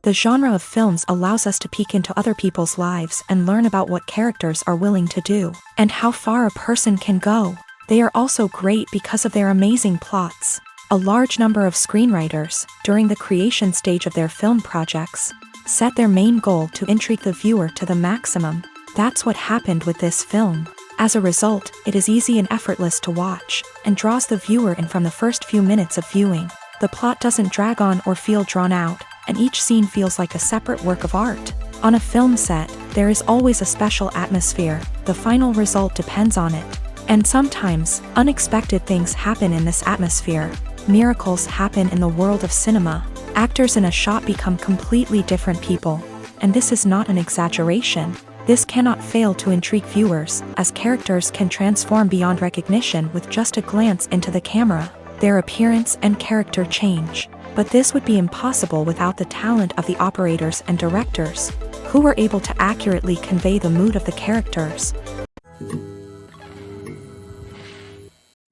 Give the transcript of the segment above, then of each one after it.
The genre of films allows us to peek into other people's lives and learn about what characters are willing to do, and how far a person can go. They are also great because of their amazing plots. A large number of screenwriters, during the creation stage of their film projects, set their main goal to intrigue the viewer to the maximum. That's what happened with this film. As a result, it is easy and effortless to watch, and draws the viewer in from the first few minutes of viewing. The plot doesn't drag on or feel drawn out, and each scene feels like a separate work of art. On a film set, there is always a special atmosphere. The final result depends on it. And sometimes, unexpected things happen in this atmosphere. Miracles happen in the world of cinema. Actors in a shot become completely different people. And this is not an exaggeration. This cannot fail to intrigue viewers, as characters can transform beyond recognition with just a glance into the camera. Their appearance and character change. But this would be impossible without the talent of the operators and directors, who were able to accurately convey the mood of the characters.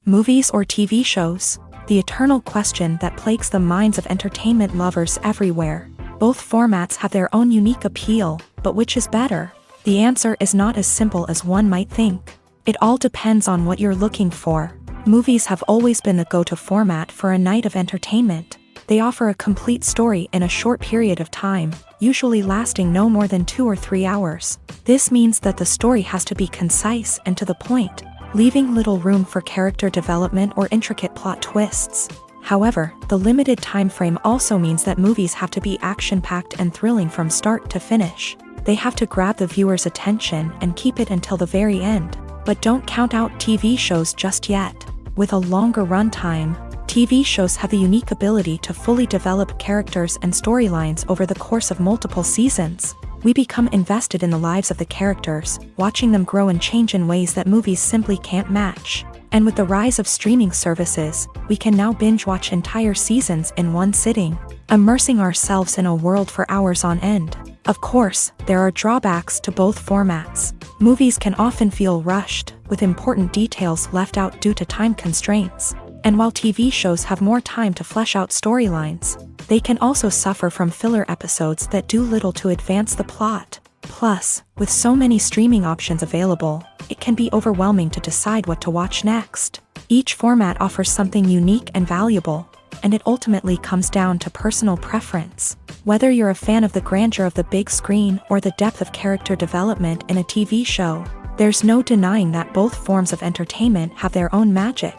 Movies or TV shows? The eternal question that plagues the minds of entertainment lovers everywhere. Both formats have their own unique appeal, but which is better? The answer is not as simple as one might think. It all depends on what you're looking for. Movies have always been the go-to format for a night of entertainment. They offer a complete story in a short period of time, usually lasting no more than 2 or 3 hours. This means that the story has to be concise and to the point, leaving little room for character development or intricate plot twists. However, the limited time frame also means that movies have to be action-packed and thrilling from start to finish. They have to grab the viewer's attention and keep it until the very end. But don't count out TV shows just yet. With a longer runtime, TV shows have the unique ability to fully develop characters and storylines over the course of multiple seasons. We become invested in the lives of the characters, watching them grow and change in ways that movies simply can't match. And with the rise of streaming services, we can now binge-watch entire seasons in one sitting, immersing ourselves in a world for hours on end. Of course, there are drawbacks to both formats. Movies can often feel rushed, with important details left out due to time constraints. And while TV shows have more time to flesh out storylines, they can also suffer from filler episodes that do little to advance the plot. Plus, with so many streaming options available, it can be overwhelming to decide what to watch next. Each format offers something unique and valuable, and it ultimately comes down to personal preference. Whether you're a fan of the grandeur of the big screen or the depth of character development in a TV show, there's no denying that both forms of entertainment have their own magic.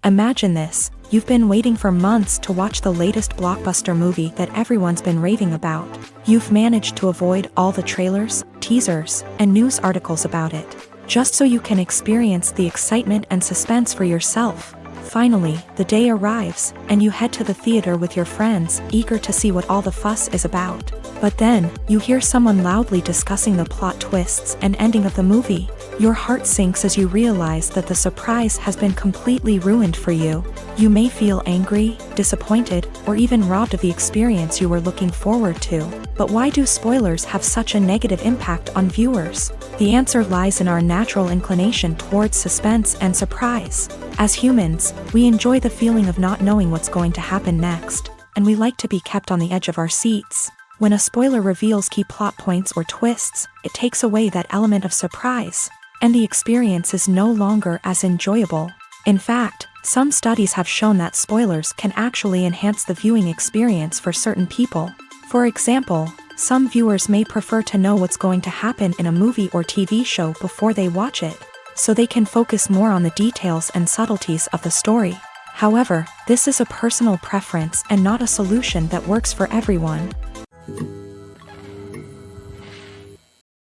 Imagine this. You've been waiting for months to watch the latest blockbuster movie that everyone's been raving about. You've managed to avoid all the trailers, teasers, and news articles about it, just so you can experience the excitement and suspense for yourself. Finally, the day arrives, and you head to the theater with your friends, eager to see what all the fuss is about. But then, you hear someone loudly discussing the plot twists and ending of the movie. Your heart sinks as you realize that the surprise has been completely ruined for you. You may feel angry, disappointed, or even robbed of the experience you were looking forward to. But why do spoilers have such a negative impact on viewers? The answer lies in our natural inclination towards suspense and surprise. As humans, we enjoy the feeling of not knowing what's going to happen next, and we like to be kept on the edge of our seats. When a spoiler reveals key plot points or twists, it takes away that element of surprise, and the experience is no longer as enjoyable. In fact, some studies have shown that spoilers can actually enhance the viewing experience for certain people. For example, some viewers may prefer to know what's going to happen in a movie or TV show before they watch it, so they can focus more on the details and subtleties of the story. However, this is a personal preference and not a solution that works for everyone.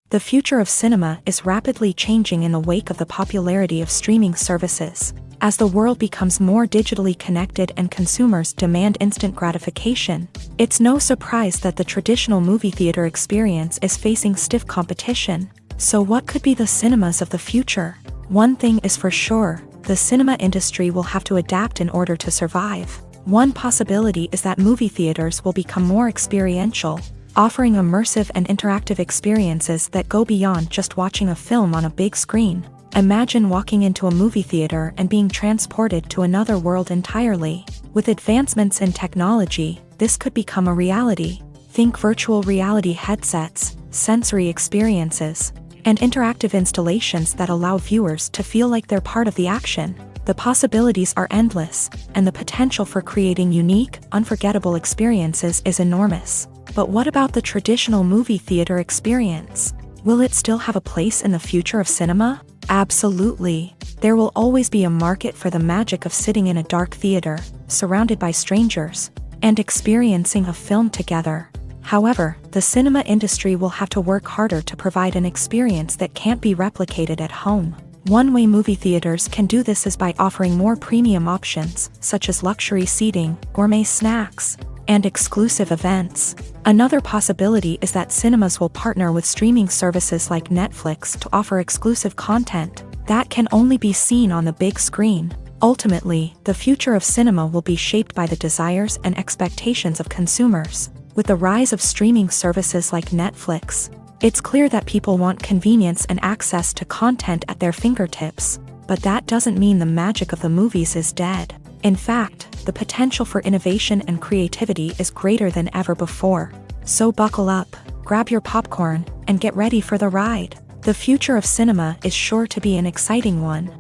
The future of cinema is rapidly changing in the wake of the popularity of streaming services. As the world becomes more digitally connected and consumers demand instant gratification, it's no surprise that the traditional movie theater experience is facing stiff competition. So what could be the cinemas of the future? One thing is for sure, the cinema industry will have to adapt in order to survive. One possibility is that movie theaters will become more experiential, offering immersive and interactive experiences that go beyond just watching a film on a big screen. Imagine walking into a movie theater and being transported to another world entirely. With advancements in technology, this could become a reality. Think virtual reality headsets, sensory experiences, and interactive installations that allow viewers to feel like they're part of the action. The possibilities are endless, and the potential for creating unique, unforgettable experiences is enormous. But what about the traditional movie theater experience? Will it still have a place in the future of cinema? Absolutely. There will always be a market for the magic of sitting in a dark theater, surrounded by strangers, and experiencing a film together. However, the cinema industry will have to work harder to provide an experience that can't be replicated at home. One way movie theaters can do this is by offering more premium options, such as luxury seating, gourmet snacks, and exclusive events. Another possibility is that cinemas will partner with streaming services like Netflix to offer exclusive content that can only be seen on the big screen. Ultimately, the future of cinema will be shaped by the desires and expectations of consumers. With the rise of streaming services like Netflix, it's clear that people want convenience and access to content at their fingertips. But that doesn't mean the magic of the movies is dead. In fact, the potential for innovation and creativity is greater than ever before. So buckle up, grab your popcorn, and get ready for the ride. The future of cinema is sure to be an exciting one.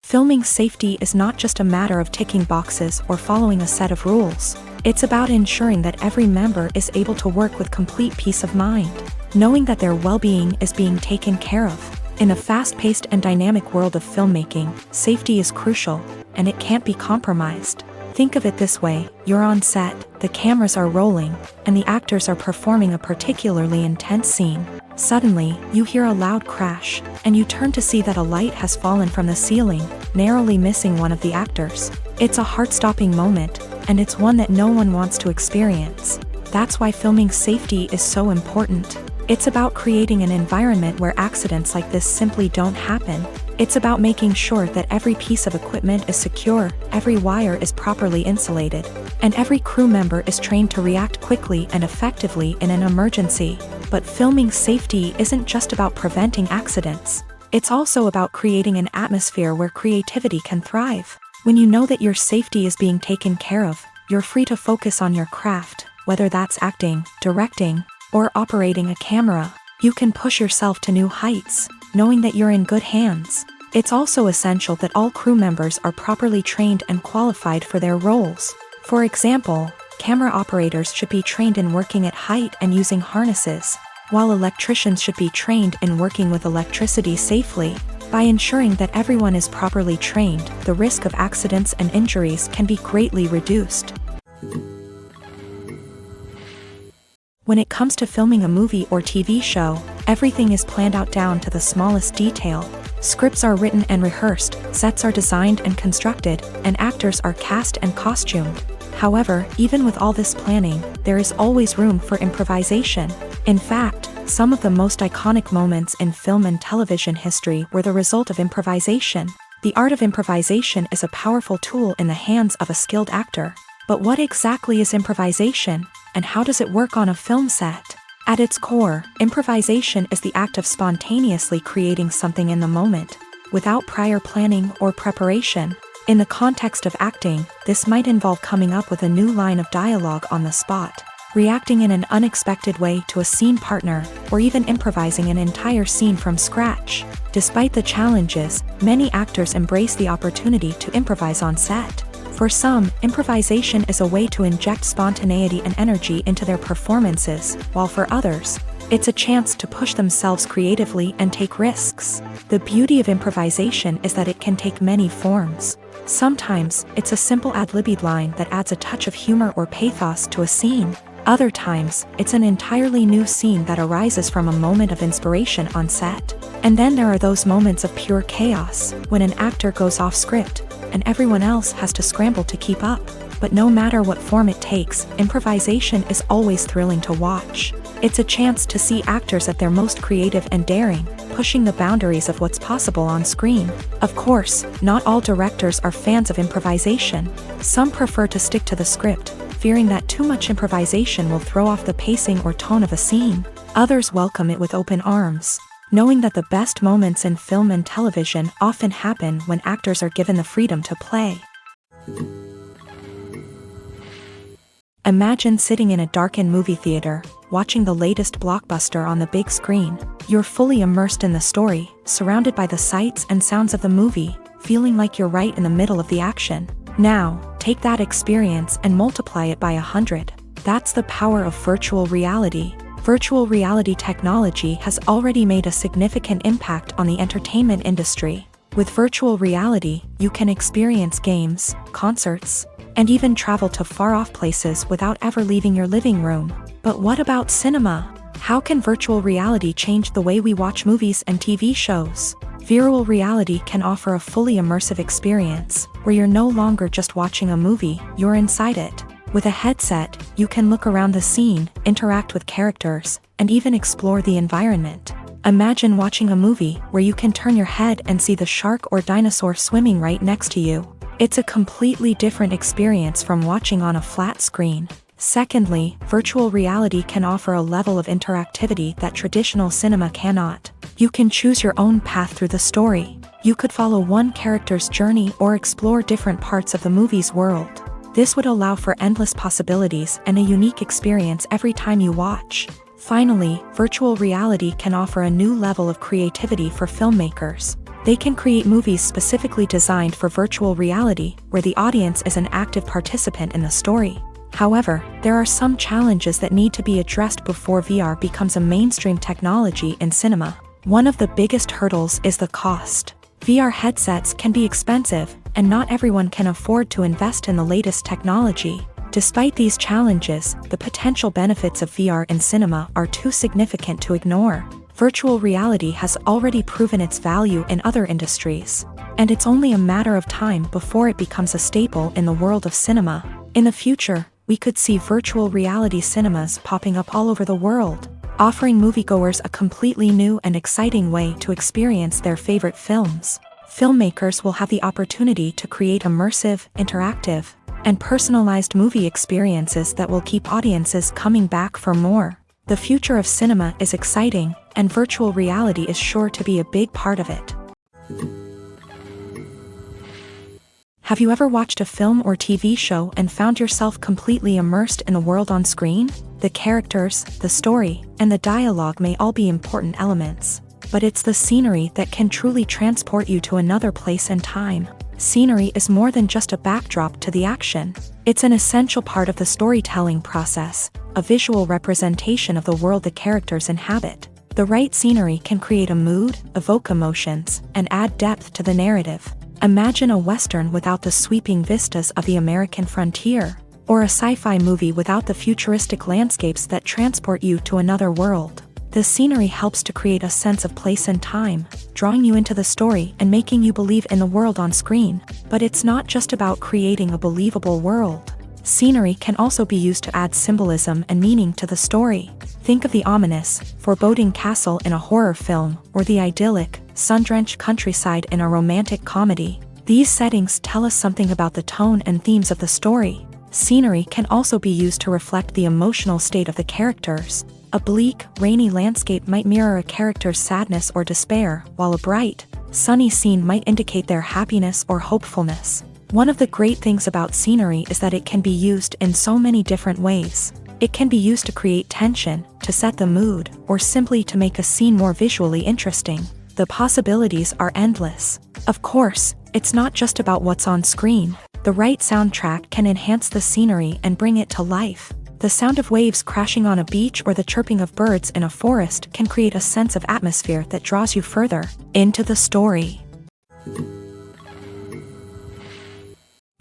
Filming safety is not just a matter of ticking boxes or following a set of rules. It's about ensuring that every member is able to work with complete peace of mind, knowing that their well-being is being taken care of. In a fast-paced and dynamic world of filmmaking, safety is crucial, and it can't be compromised. Think of it this way: you're on set, the cameras are rolling, and the actors are performing a particularly intense scene. Suddenly, you hear a loud crash, and you turn to see that a light has fallen from the ceiling, narrowly missing one of the actors. It's a heart-stopping moment, and it's one that no one wants to experience. That's why filming safety is so important. It's about creating an environment where accidents like this simply don't happen. It's about making sure that every piece of equipment is secure, every wire is properly insulated, and every crew member is trained to react quickly and effectively in an emergency. But filming safety isn't just about preventing accidents. It's also about creating an atmosphere where creativity can thrive. When you know that your safety is being taken care of, you're free to focus on your craft, whether that's acting, directing, or operating a camera. You can push yourself to new heights, knowing that you're in good hands. It's also essential that all crew members are properly trained and qualified for their roles. For example, camera operators should be trained in working at height and using harnesses, while electricians should be trained in working with electricity safely. By ensuring that everyone is properly trained, the risk of accidents and injuries can be greatly reduced. When it comes to filming a movie or TV show, everything is planned out down to the smallest detail. Scripts are written and rehearsed, sets are designed and constructed, and actors are cast and costumed. However, even with all this planning, there is always room for improvisation. In fact, some of the most iconic moments in film and television history were the result of improvisation. The art of improvisation is a powerful tool in the hands of a skilled actor. But what exactly is improvisation, and how does it work on a film set? At its core, improvisation is the act of spontaneously creating something in the moment, without prior planning or preparation. In the context of acting, this might involve coming up with a new line of dialogue on the spot, reacting in an unexpected way to a scene partner, or even improvising an entire scene from scratch. Despite the challenges, many actors embrace the opportunity to improvise on set. For some, improvisation is a way to inject spontaneity and energy into their performances, while for others, it's a chance to push themselves creatively and take risks. The beauty of improvisation is that it can take many forms. Sometimes, it's a simple ad-libbed line that adds a touch of humor or pathos to a scene. Other times, it's an entirely new scene that arises from a moment of inspiration on set. And then there are those moments of pure chaos, when an actor goes off script, and everyone else has to scramble to keep up. But no matter what form it takes, improvisation is always thrilling to watch. It's a chance to see actors at their most creative and daring, pushing the boundaries of what's possible on screen. Of course, not all directors are fans of improvisation. Some prefer to stick to the script, fearing that too much improvisation will throw off the pacing or tone of a scene. Others welcome it with open arms, knowing that the best moments in film and television often happen when actors are given the freedom to play. Imagine sitting in a darkened movie theater, watching the latest blockbuster on the big screen. You're fully immersed in the story, surrounded by the sights and sounds of the movie, feeling like you're right in the middle of the action. Now, take that experience and multiply it by 100. That's the power of virtual reality. Virtual reality technology has already made a significant impact on the entertainment industry. With virtual reality, you can experience games, concerts, and even travel to far-off places without ever leaving your living room. But what about cinema? How can virtual reality change the way we watch movies and TV shows? Virtual reality can offer a fully immersive experience, where you're no longer just watching a movie, you're inside it. With a headset, you can look around the scene, interact with characters, and even explore the environment. Imagine watching a movie where you can turn your head and see the shark or dinosaur swimming right next to you. It's a completely different experience from watching on a flat screen. Secondly, virtual reality can offer a level of interactivity that traditional cinema cannot. You can choose your own path through the story. You could follow one character's journey or explore different parts of the movie's world. This would allow for endless possibilities and a unique experience every time you watch. Finally, virtual reality can offer a new level of creativity for filmmakers. They can create movies specifically designed for virtual reality, where the audience is an active participant in the story. However, there are some challenges that need to be addressed before VR becomes a mainstream technology in cinema. One of the biggest hurdles is the cost. VR headsets can be expensive, and not everyone can afford to invest in the latest technology. Despite these challenges, the potential benefits of VR in cinema are too significant to ignore. Virtual reality has already proven its value in other industries, and it's only a matter of time before it becomes a staple in the world of cinema. In the future, we could see virtual reality cinemas popping up all over the world, offering moviegoers a completely new and exciting way to experience their favorite films. Filmmakers will have the opportunity to create immersive, interactive, and personalized movie experiences that will keep audiences coming back for more. The future of cinema is exciting, and virtual reality is sure to be a big part of it. Have you ever watched a film or TV show and found yourself completely immersed in the world on screen? The characters, the story, and the dialogue may all be important elements, but it's the scenery that can truly transport you to another place and time. Scenery is more than just a backdrop to the action. It's an essential part of the storytelling process, a visual representation of the world the characters inhabit. The right scenery can create a mood, evoke emotions, and add depth to the narrative. Imagine a Western without the sweeping vistas of the American frontier, or a sci-fi movie without the futuristic landscapes that transport you to another world. The scenery helps to create a sense of place and time, drawing you into the story and making you believe in the world on screen. But it's not just about creating a believable world. Scenery can also be used to add symbolism and meaning to the story. Think of the ominous, foreboding castle in a horror film, or the idyllic, sun-drenched countryside in a romantic comedy. These settings tell us something about the tone and themes of the story. Scenery can also be used to reflect the emotional state of the characters. A bleak, rainy landscape might mirror a character's sadness or despair, while a bright, sunny scene might indicate their happiness or hopefulness. One of the great things about scenery is that it can be used in so many different ways. It can be used to create tension, to set the mood, or simply to make a scene more visually interesting. The possibilities are endless. Of course, it's not just about what's on screen. The right soundtrack can enhance the scenery and bring it to life. The sound of waves crashing on a beach or the chirping of birds in a forest can create a sense of atmosphere that draws you further into the story.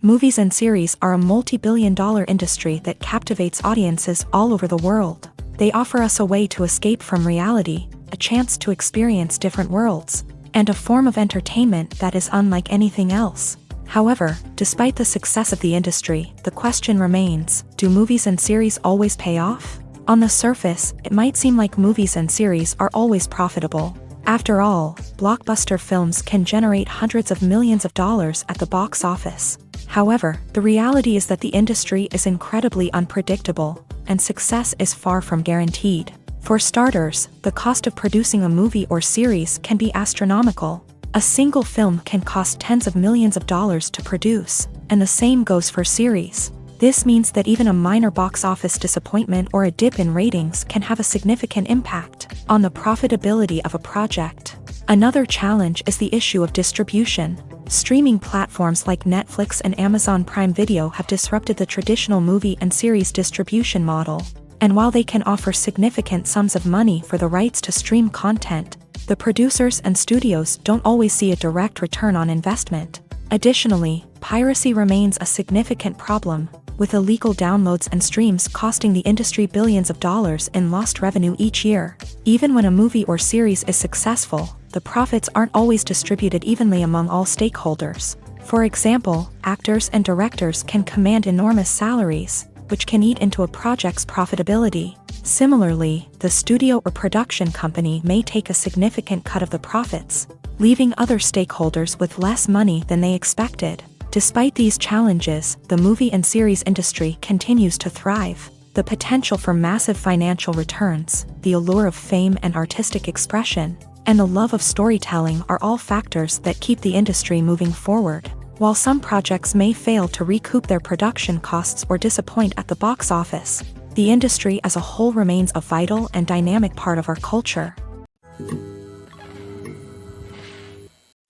Movies and series are a multi-billion-dollar industry that captivates audiences all over the world. They offer us a way to escape from reality, a chance to experience different worlds, and a form of entertainment that is unlike anything else. However, despite the success of the industry, the question remains, do movies and series always pay off? On the surface, it might seem like movies and series are always profitable. After all, blockbuster films can generate hundreds of millions of dollars at the box office. However, the reality is that the industry is incredibly unpredictable, and success is far from guaranteed. For starters, the cost of producing a movie or series can be astronomical. A single film can cost tens of millions of dollars to produce, and the same goes for series. This means that even a minor box office disappointment or a dip in ratings can have a significant impact on the profitability of a project. Another challenge is the issue of distribution. Streaming platforms like Netflix and Amazon Prime Video have disrupted the traditional movie and series distribution model. And while they can offer significant sums of money for the rights to stream content, the producers and studios don't always see a direct return on investment. Additionally, piracy remains a significant problem, with illegal downloads and streams costing the industry billions of dollars in lost revenue each year. Even when a movie or series is successful, the profits aren't always distributed evenly among all stakeholders. For example, actors and directors can command enormous salaries, which can eat into a project's profitability. Similarly, the studio or production company may take a significant cut of the profits, leaving other stakeholders with less money than they expected. Despite these challenges, the movie and series industry continues to thrive. The potential for massive financial returns, the allure of fame and artistic expression, and the love of storytelling are all factors that keep the industry moving forward. While some projects may fail to recoup their production costs or disappoint at the box office, the industry as a whole remains a vital and dynamic part of our culture.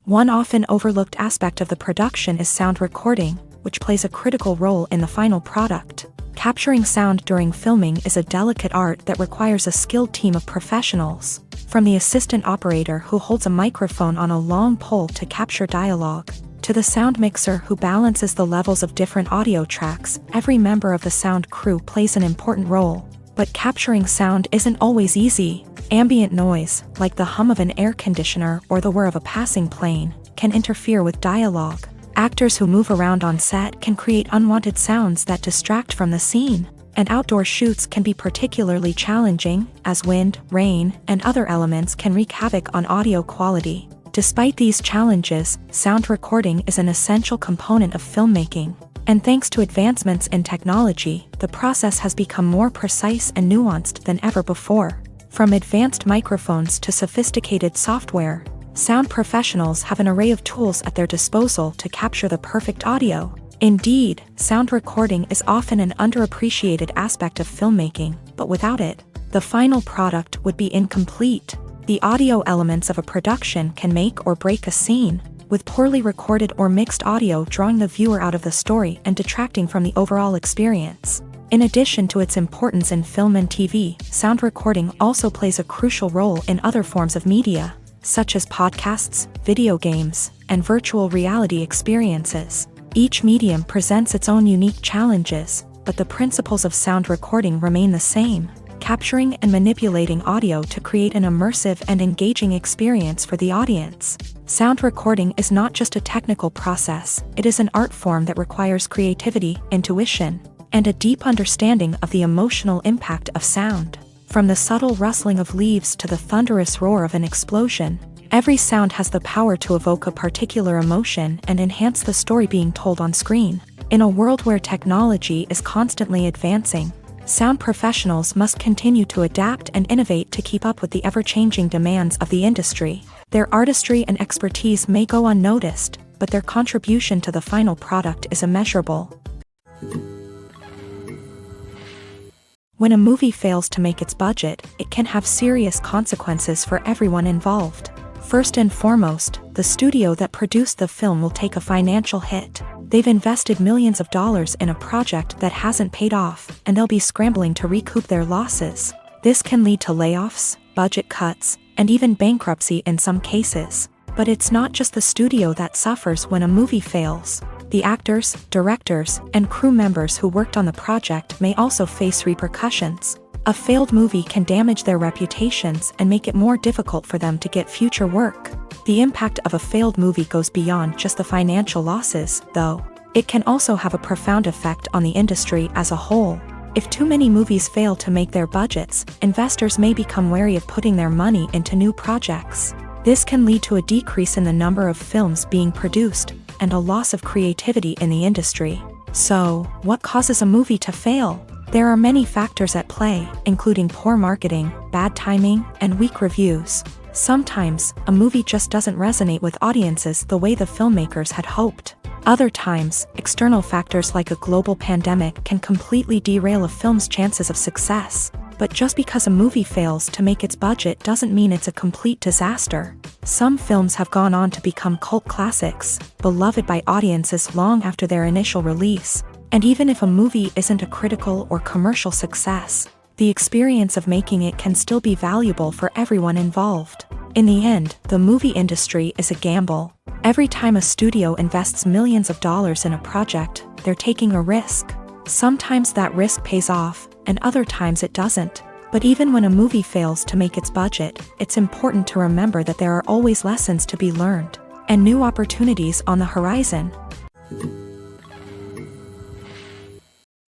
One often overlooked aspect of the production is sound recording, which plays a critical role in the final product. Capturing sound during filming is a delicate art that requires a skilled team of professionals, from the assistant operator who holds a microphone on a long pole to capture dialogue, to the sound mixer who balances the levels of different audio tracks. Every member of the sound crew plays an important role. But capturing sound isn't always easy. Ambient noise, like the hum of an air conditioner or the whir of a passing plane, can interfere with dialogue. Actors who move around on set can create unwanted sounds that distract from the scene. And outdoor shoots can be particularly challenging, as wind, rain, and other elements can wreak havoc on audio quality. Despite these challenges, sound recording is an essential component of filmmaking. And thanks to advancements in technology, the process has become more precise and nuanced than ever before. From advanced microphones to sophisticated software, sound professionals have an array of tools at their disposal to capture the perfect audio. Indeed, sound recording is often an underappreciated aspect of filmmaking, but without it, the final product would be incomplete. The audio elements of a production can make or break a scene, with poorly recorded or mixed audio drawing the viewer out of the story and detracting from the overall experience. In addition to its importance in film and TV, sound recording also plays a crucial role in other forms of media, such as podcasts, video games, and virtual reality experiences. Each medium presents its own unique challenges, but the principles of sound recording remain the same: capturing and manipulating audio to create an immersive and engaging experience for the audience. Sound recording is not just a technical process, it is an art form that requires creativity, intuition, and a deep understanding of the emotional impact of sound. From the subtle rustling of leaves to the thunderous roar of an explosion, every sound has the power to evoke a particular emotion and enhance the story being told on screen. In a world where technology is constantly advancing, sound professionals must continue to adapt and innovate to keep up with the ever-changing demands of the industry. Their artistry and expertise may go unnoticed, but their contribution to the final product is immeasurable. When a movie fails to make its budget, it can have serious consequences for everyone involved. First and foremost, the studio that produced the film will take a financial hit. They've invested millions of dollars in a project that hasn't paid off, and they'll be scrambling to recoup their losses. This can lead to layoffs, budget cuts, and even bankruptcy in some cases. But it's not just the studio that suffers when a movie fails. The actors, directors, and crew members who worked on the project may also face repercussions. A failed movie can damage their reputations and make it more difficult for them to get future work. The impact of a failed movie goes beyond just the financial losses, though. It can also have a profound effect on the industry as a whole. If too many movies fail to make their budgets, investors may become wary of putting their money into new projects. This can lead to a decrease in the number of films being produced, and a loss of creativity in the industry. So, what causes a movie to fail? There are many factors at play, including poor marketing, bad timing, and weak reviews. Sometimes, a movie just doesn't resonate with audiences the way the filmmakers had hoped. Other times, external factors like a global pandemic can completely derail a film's chances of success. But just because a movie fails to make its budget doesn't mean it's a complete disaster. Some films have gone on to become cult classics, beloved by audiences long after their initial release. And even if a movie isn't a critical or commercial success, the experience of making it can still be valuable for everyone involved. In the end, the movie industry is a gamble. Every time a studio invests millions of dollars in a project, they're taking a risk. Sometimes that risk pays off, and other times it doesn't. But even when a movie fails to make its budget, it's important to remember that there are always lessons to be learned, and new opportunities on the horizon.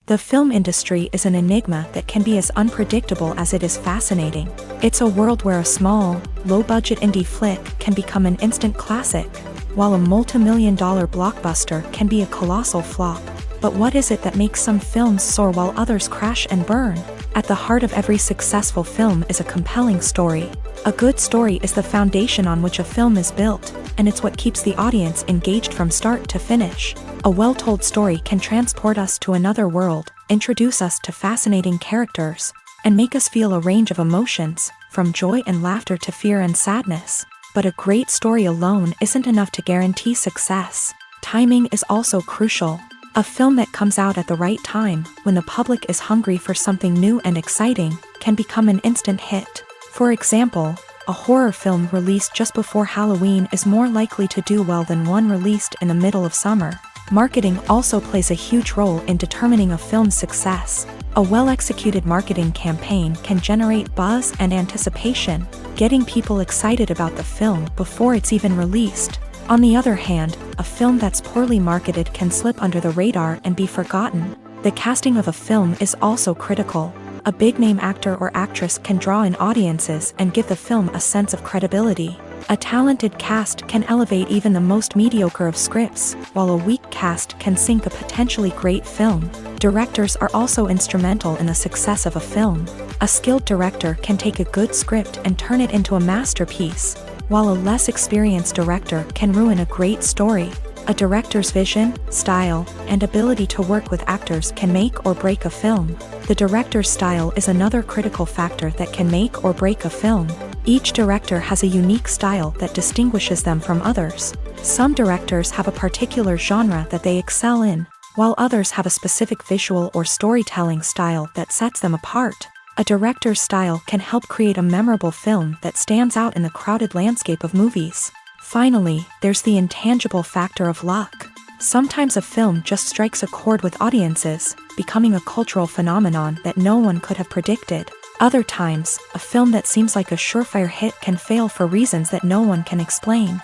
The film industry is an enigma that can be as unpredictable as it is fascinating. It's a world where a small, low-budget indie flick can become an instant classic, while a multi-million-dollar blockbuster can be a colossal flop. But what is it that makes some films soar while others crash and burn? At the heart of every successful film is a compelling story. A good story is the foundation on which a film is built, and it's what keeps the audience engaged from start to finish. A well-told story can transport us to another world, introduce us to fascinating characters, and make us feel a range of emotions, from joy and laughter to fear and sadness. But a great story alone isn't enough to guarantee success. Timing is also crucial. A film that comes out at the right time, when the public is hungry for something new and exciting, can become an instant hit. For example, a horror film released just before Halloween is more likely to do well than one released in the middle of summer. Marketing also plays a huge role in determining a film's success. A well-executed marketing campaign can generate buzz and anticipation, getting people excited about the film before it's even released. On the other hand, a film that's poorly marketed can slip under the radar and be forgotten. The casting of a film is also critical. A big-name actor or actress can draw in audiences and give the film a sense of credibility. A talented cast can elevate even the most mediocre of scripts, while a weak cast can sink a potentially great film. Directors are also instrumental in the success of a film. A skilled director can take a good script and turn it into a masterpiece, while a less experienced director can ruin a great story. A director's vision, style, and ability to work with actors can make or break a film. The director's style is another critical factor that can make or break a film. Each director has a unique style that distinguishes them from others. Some directors have a particular genre that they excel in, while others have a specific visual or storytelling style that sets them apart. A director's style can help create a memorable film that stands out in the crowded landscape of movies. Finally, there's the intangible factor of luck. Sometimes a film just strikes a chord with audiences, becoming a cultural phenomenon that no one could have predicted. Other times, a film that seems like a surefire hit can fail for reasons that no one can explain.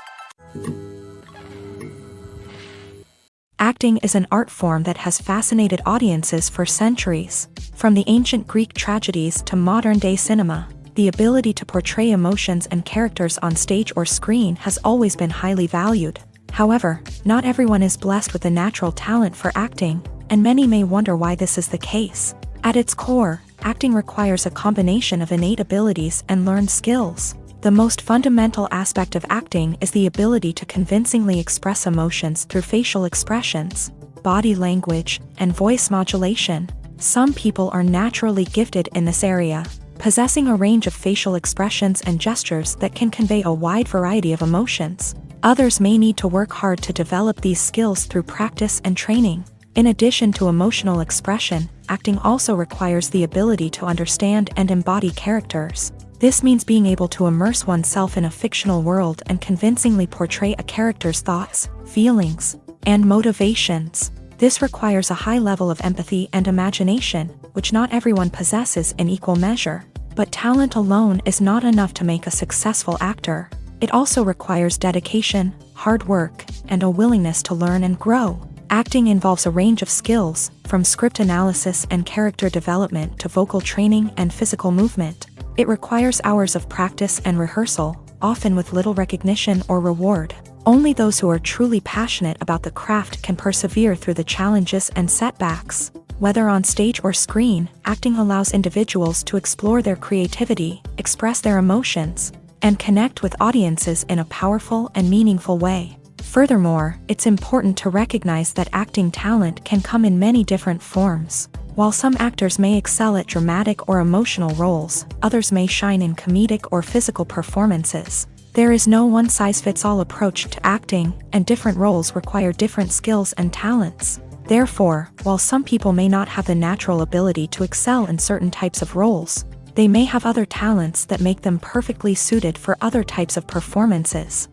Acting is an art form that has fascinated audiences for centuries. From the ancient Greek tragedies to modern-day cinema, the ability to portray emotions and characters on stage or screen has always been highly valued. However, not everyone is blessed with a natural talent for acting, and many may wonder why this is the case. At its core, acting requires a combination of innate abilities and learned skills. The most fundamental aspect of acting is the ability to convincingly express emotions through facial expressions, body language, and voice modulation. Some people are naturally gifted in this area, possessing a range of facial expressions and gestures that can convey a wide variety of emotions. Others may need to work hard to develop these skills through practice and training. In addition to emotional expression, acting also requires the ability to understand and embody characters. This means being able to immerse oneself in a fictional world and convincingly portray a character's thoughts, feelings, and motivations. This requires a high level of empathy and imagination, which not everyone possesses in equal measure. But talent alone is not enough to make a successful actor. It also requires dedication, hard work, and a willingness to learn and grow. Acting involves a range of skills, from script analysis and character development to vocal training and physical movement. It requires hours of practice and rehearsal, often with little recognition or reward. Only those who are truly passionate about the craft can persevere through the challenges and setbacks. Whether on stage or screen, acting allows individuals to explore their creativity, express their emotions, and connect with audiences in a powerful and meaningful way. Furthermore, it's important to recognize that acting talent can come in many different forms. While some actors may excel at dramatic or emotional roles, others may shine in comedic or physical performances. There is no one-size-fits-all approach to acting, and different roles require different skills and talents. Therefore, while some people may not have the natural ability to excel in certain types of roles, they may have other talents that make them perfectly suited for other types of performances.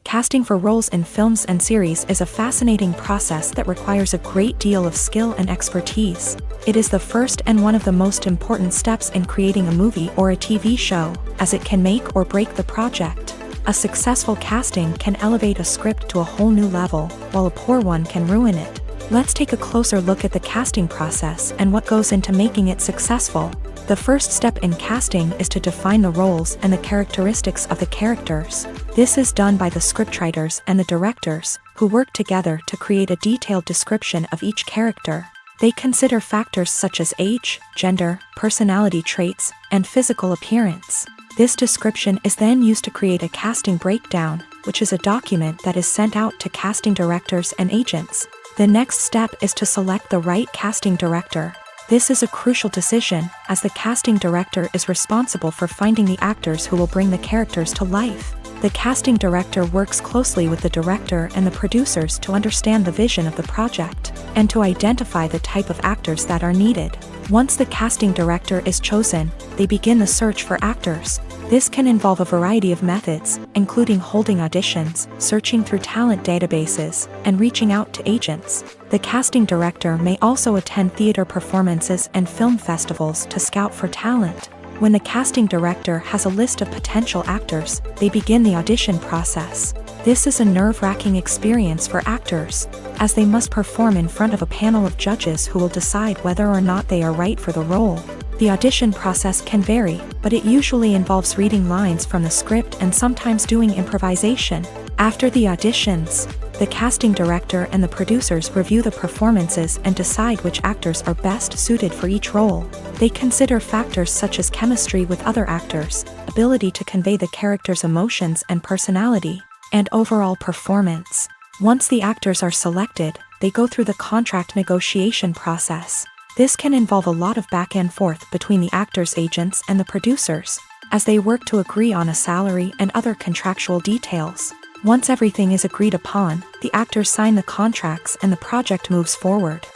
Casting for roles in films and series is a fascinating process that requires a great deal of skill and expertise. It is the first and one of the most important steps in creating a movie or a TV show, as it can make or break the project. A successful casting can elevate a script to a whole new level, while a poor one can ruin it. Let's take a closer look at the casting process and what goes into making it successful. The first step in casting is to define the roles and the characteristics of the characters. This is done by the scriptwriters and the directors, who work together to create a detailed description of each character. They consider factors such as age, gender, personality traits, and physical appearance. This description is then used to create a casting breakdown, which is a document that is sent out to casting directors and agents. The next step is to select the right casting director. This is a crucial decision, as the casting director is responsible for finding the actors who will bring the characters to life. The casting director works closely with the director and the producers to understand the vision of the project, and to identify the type of actors that are needed. Once the casting director is chosen, they begin the search for actors. This can involve a variety of methods, including holding auditions, searching through talent databases, and reaching out to agents. The casting director may also attend theater performances and film festivals to scout for talent. When the casting director has a list of potential actors, they begin the audition process. This is a nerve-wracking experience for actors, as they must perform in front of a panel of judges who will decide whether or not they are right for the role. The audition process can vary, but it usually involves reading lines from the script and sometimes doing improvisation. After the auditions, the casting director and the producers review the performances and decide which actors are best suited for each role. They consider factors such as chemistry with other actors, ability to convey the character's emotions and personality, and overall performance. Once the actors are selected, they go through the contract negotiation process. This can involve a lot of back and forth between the actors' agents and the producers, as they work to agree on a salary and other contractual details. Once everything is agreed upon, the actors sign the contracts and the project moves forward.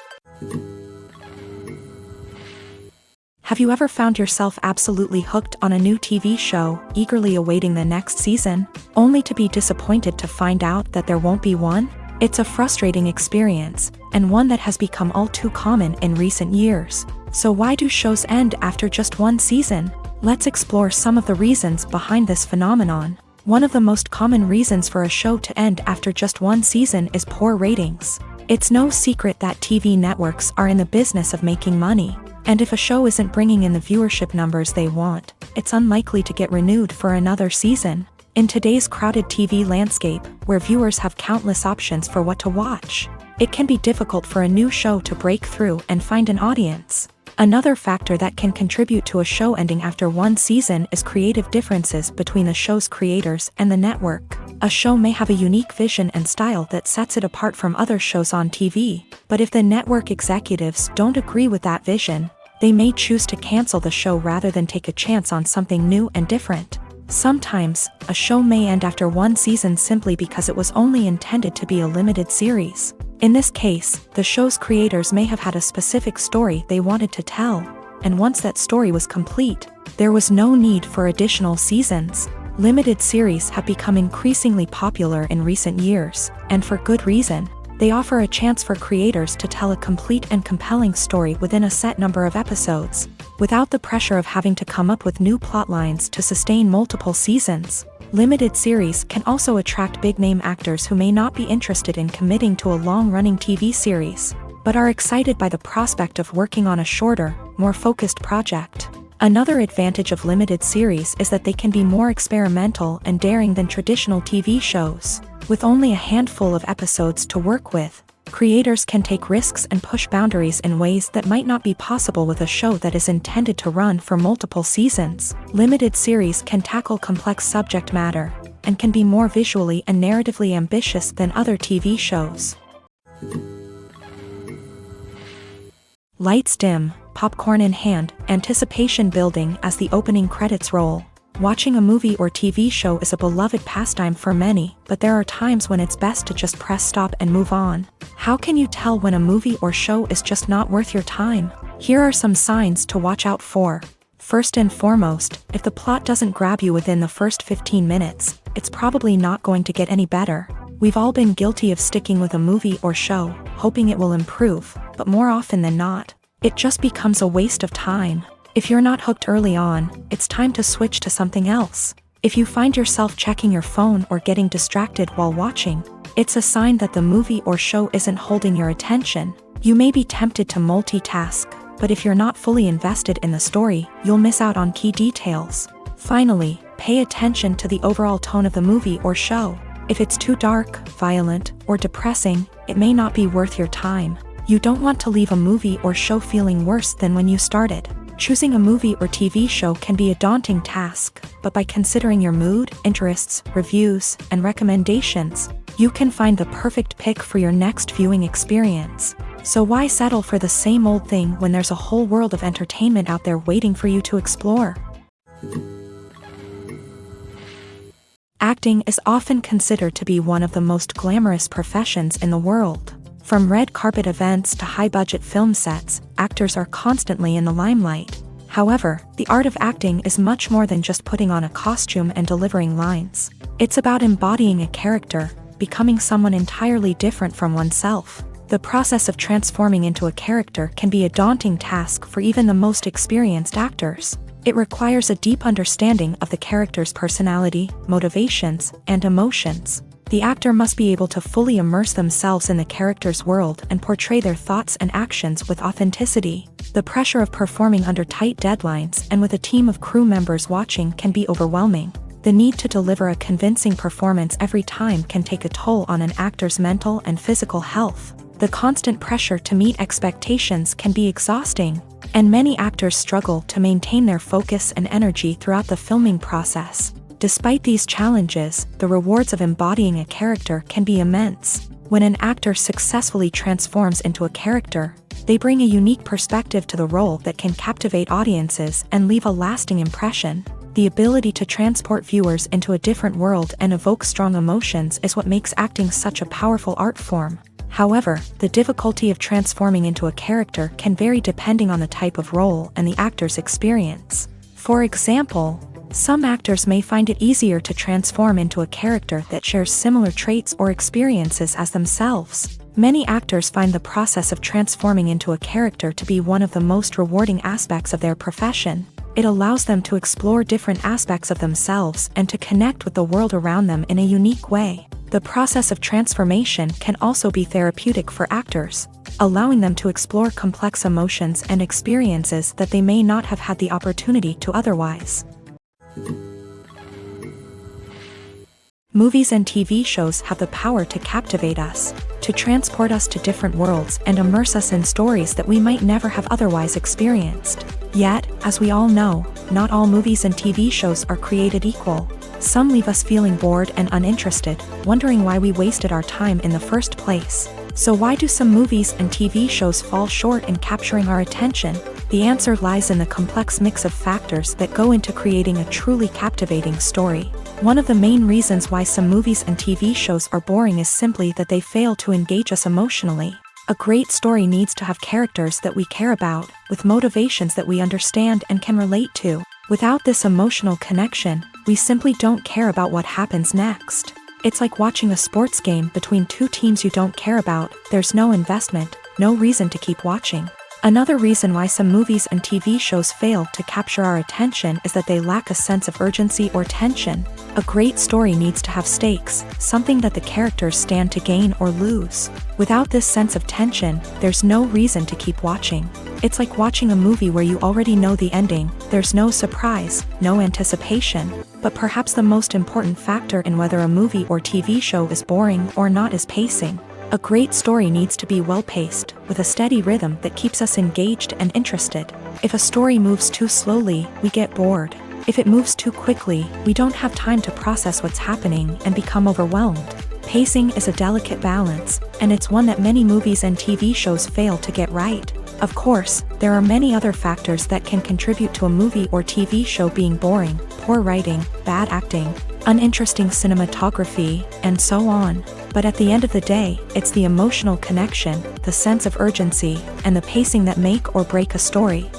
Have you ever found yourself absolutely hooked on a new TV show, eagerly awaiting the next season, only to be disappointed to find out that there won't be one? It's a frustrating experience, and one that has become all too common in recent years. So why do shows end after just one season? Let's explore some of the reasons behind this phenomenon. One of the most common reasons for a show to end after just one season is poor ratings. It's no secret that TV networks are in the business of making money, and if a show isn't bringing in the viewership numbers they want, it's unlikely to get renewed for another season. In today's crowded TV landscape, where viewers have countless options for what to watch, it can be difficult for a new show to break through and find an audience. Another factor that can contribute to a show ending after one season is creative differences between the show's creators and the network. A show may have a unique vision and style that sets it apart from other shows on TV, but if the network executives don't agree with that vision, they may choose to cancel the show rather than take a chance on something new and different. Sometimes, a show may end after one season simply because it was only intended to be a limited series. In this case, the show's creators may have had a specific story they wanted to tell, and once that story was complete, there was no need for additional seasons. Limited series have become increasingly popular in recent years, and for good reason. They offer a chance for creators to tell a complete and compelling story within a set number of episodes, without the pressure of having to come up with new plotlines to sustain multiple seasons. Limited series can also attract big-name actors who may not be interested in committing to a long-running TV series, but are excited by the prospect of working on a shorter, more focused project. Another advantage of limited series is that they can be more experimental and daring than traditional TV shows. With only a handful of episodes to work with, Creators can take risks and push boundaries in ways that might not be possible with a show that is intended to run for multiple seasons. Limited series can tackle complex subject matter and can be more visually and narratively ambitious than other TV shows. Lights dim, popcorn in hand, anticipation building as the opening credits roll. Watching a movie or TV show is a beloved pastime for many, but there are times when it's best to just press stop and move on. How can you tell when a movie or show is just not worth your time? Here are some signs to watch out for. First and foremost, if the plot doesn't grab you within the first 15 minutes, it's probably not going to get any better. We've all been guilty of sticking with a movie or show, hoping it will improve, but more often than not, it just becomes a waste of time. If you're not hooked early on, it's time to switch to something else. If you find yourself checking your phone or getting distracted while watching, it's a sign that the movie or show isn't holding your attention. You may be tempted to multitask, but if you're not fully invested in the story, you'll miss out on key details. Finally, pay attention to the overall tone of the movie or show. If it's too dark, violent, or depressing, it may not be worth your time. You don't want to leave a movie or show feeling worse than when you started. Choosing a movie or TV show can be a daunting task, but by considering your mood, interests, reviews, and recommendations, you can find the perfect pick for your next viewing experience. So why settle for the same old thing when there's a whole world of entertainment out there waiting for you to explore? Acting is often considered to be one of the most glamorous professions in the world. From red carpet events to high-budget film sets, actors are constantly in the limelight. However, the art of acting is much more than just putting on a costume and delivering lines. It's about embodying a character, becoming someone entirely different from oneself. The process of transforming into a character can be a daunting task for even the most experienced actors. It requires a deep understanding of the character's personality, motivations, and emotions. The actor must be able to fully immerse themselves in the character's world and portray their thoughts and actions with authenticity. The pressure of performing under tight deadlines and with a team of crew members watching can be overwhelming. The need to deliver a convincing performance every time can take a toll on an actor's mental and physical health. The constant pressure to meet expectations can be exhausting, and many actors struggle to maintain their focus and energy throughout the filming process. Despite these challenges, the rewards of embodying a character can be immense. When an actor successfully transforms into a character, they bring a unique perspective to the role that can captivate audiences and leave a lasting impression. The ability to transport viewers into a different world and evoke strong emotions is what makes acting such a powerful art form. However, the difficulty of transforming into a character can vary depending on the type of role and the actor's experience. For example, some actors may find it easier to transform into a character that shares similar traits or experiences as themselves. Many actors find the process of transforming into a character to be one of the most rewarding aspects of their profession. It allows them to explore different aspects of themselves and to connect with the world around them in a unique way. The process of transformation can also be therapeutic for actors, allowing them to explore complex emotions and experiences that they may not have had the opportunity to otherwise. Movies and TV shows have the power to captivate us, to transport us to different worlds and immerse us in stories that we might never have otherwise experienced. Yet, as we all know, not all movies and TV shows are created equal. Some leave us feeling bored and uninterested, wondering why we wasted our time in the first place. So why do some movies and TV shows fall short in capturing our attention? The answer lies in the complex mix of factors that go into creating a truly captivating story. One of the main reasons why some movies and TV shows are boring is simply that they fail to engage us emotionally. A great story needs to have characters that we care about, with motivations that we understand and can relate to. Without this emotional connection, we simply don't care about what happens next. It's like watching a sports game between two teams you don't care about. There's no investment, no reason to keep watching. Another reason why some movies and TV shows fail to capture our attention is that they lack a sense of urgency or tension. A great story needs to have stakes, something that the characters stand to gain or lose. Without this sense of tension, there's no reason to keep watching. It's like watching a movie where you already know the ending. There's no surprise, no anticipation. But perhaps the most important factor in whether a movie or TV show is boring or not is pacing. A great story needs to be well-paced, with a steady rhythm that keeps us engaged and interested. If a story moves too slowly, we get bored. If it moves too quickly, we don't have time to process what's happening and become overwhelmed. Pacing is a delicate balance, and it's one that many movies and TV shows fail to get right. Of course, there are many other factors that can contribute to a movie or TV show being boring: poor writing, bad acting, uninteresting cinematography, and so on. But at the end of the day, it's the emotional connection, the sense of urgency, and the pacing that make or break a story.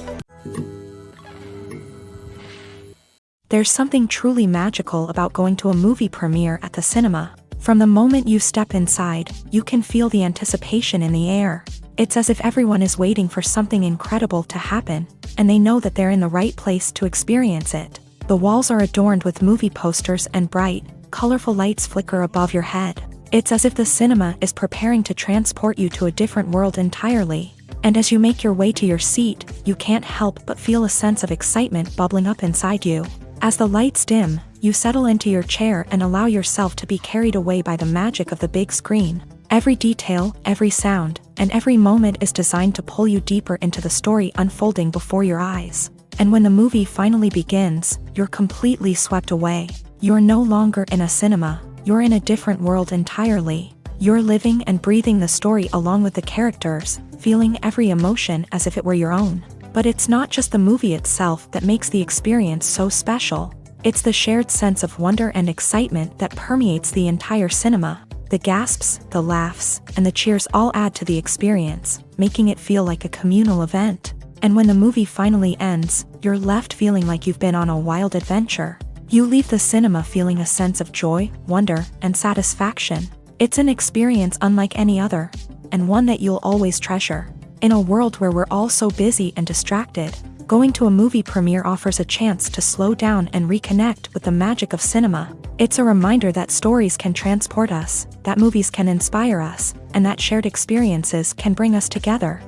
There's something truly magical about going to a movie premiere at the cinema. From the moment you step inside, you can feel the anticipation in the air. It's as if everyone is waiting for something incredible to happen, and they know that they're in the right place to experience it. The walls are adorned with movie posters and bright, colorful lights flicker above your head. It's as if the cinema is preparing to transport you to a different world entirely. And as you make your way to your seat, you can't help but feel a sense of excitement bubbling up inside you. As the lights dim, you settle into your chair and allow yourself to be carried away by the magic of the big screen. Every detail, every sound, and every moment is designed to pull you deeper into the story unfolding before your eyes. And when the movie finally begins, you're completely swept away. You're no longer in a cinema, you're in a different world entirely. You're living and breathing the story along with the characters, feeling every emotion as if it were your own. But it's not just the movie itself that makes the experience so special. It's the shared sense of wonder and excitement that permeates the entire cinema. The gasps, the laughs, and the cheers all add to the experience, making it feel like a communal event. And when the movie finally ends, you're left feeling like you've been on a wild adventure. You leave the cinema feeling a sense of joy, wonder, and satisfaction. It's an experience unlike any other, and one that you'll always treasure. In a world where we're all so busy and distracted, going to a movie premiere offers a chance to slow down and reconnect with the magic of cinema. It's a reminder that stories can transport us, that movies can inspire us, and that shared experiences can bring us together.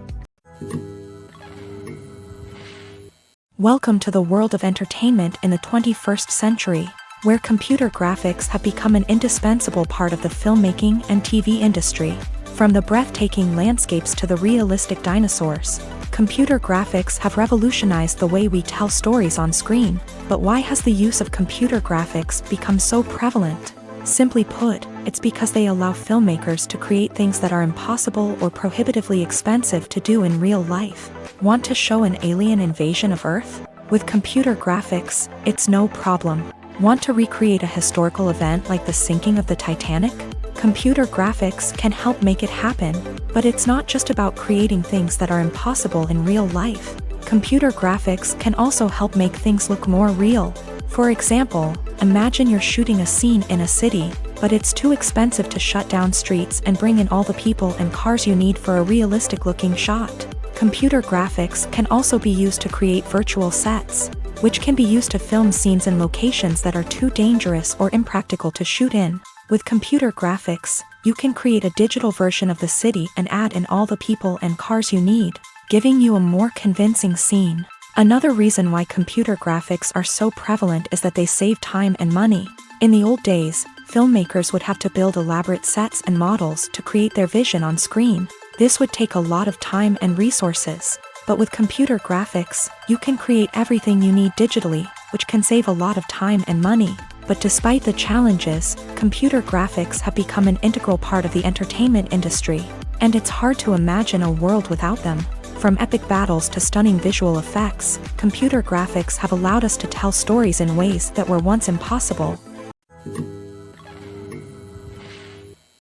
Welcome to the world of entertainment in the 21st century, where computer graphics have become an indispensable part of the filmmaking and TV industry. From the breathtaking landscapes to the realistic dinosaurs, computer graphics have revolutionized the way we tell stories on screen. But why has the use of computer graphics become so prevalent? Simply put, it's because they allow filmmakers to create things that are impossible or prohibitively expensive to do in real life. Want to show an alien invasion of Earth? With computer graphics, it's no problem. Want to recreate a historical event like the sinking of the Titanic? Computer graphics can help make it happen, but it's not just about creating things that are impossible in real life. Computer graphics can also help make things look more real. For example, imagine you're shooting a scene in a city, but it's too expensive to shut down streets and bring in all the people and cars you need for a realistic-looking shot. Computer graphics can also be used to create virtual sets, which can be used to film scenes in locations that are too dangerous or impractical to shoot in. With computer graphics, you can create a digital version of the city and add in all the people and cars you need, giving you a more convincing scene. Another reason why computer graphics are so prevalent is that they save time and money. In the old days, filmmakers would have to build elaborate sets and models to create their vision on screen. This would take a lot of time and resources. But with computer graphics, you can create everything you need digitally, which can save a lot of time and money. But despite the challenges, computer graphics have become an integral part of the entertainment industry, and it's hard to imagine a world without them. From epic battles to stunning visual effects, computer graphics have allowed us to tell stories in ways that were once impossible.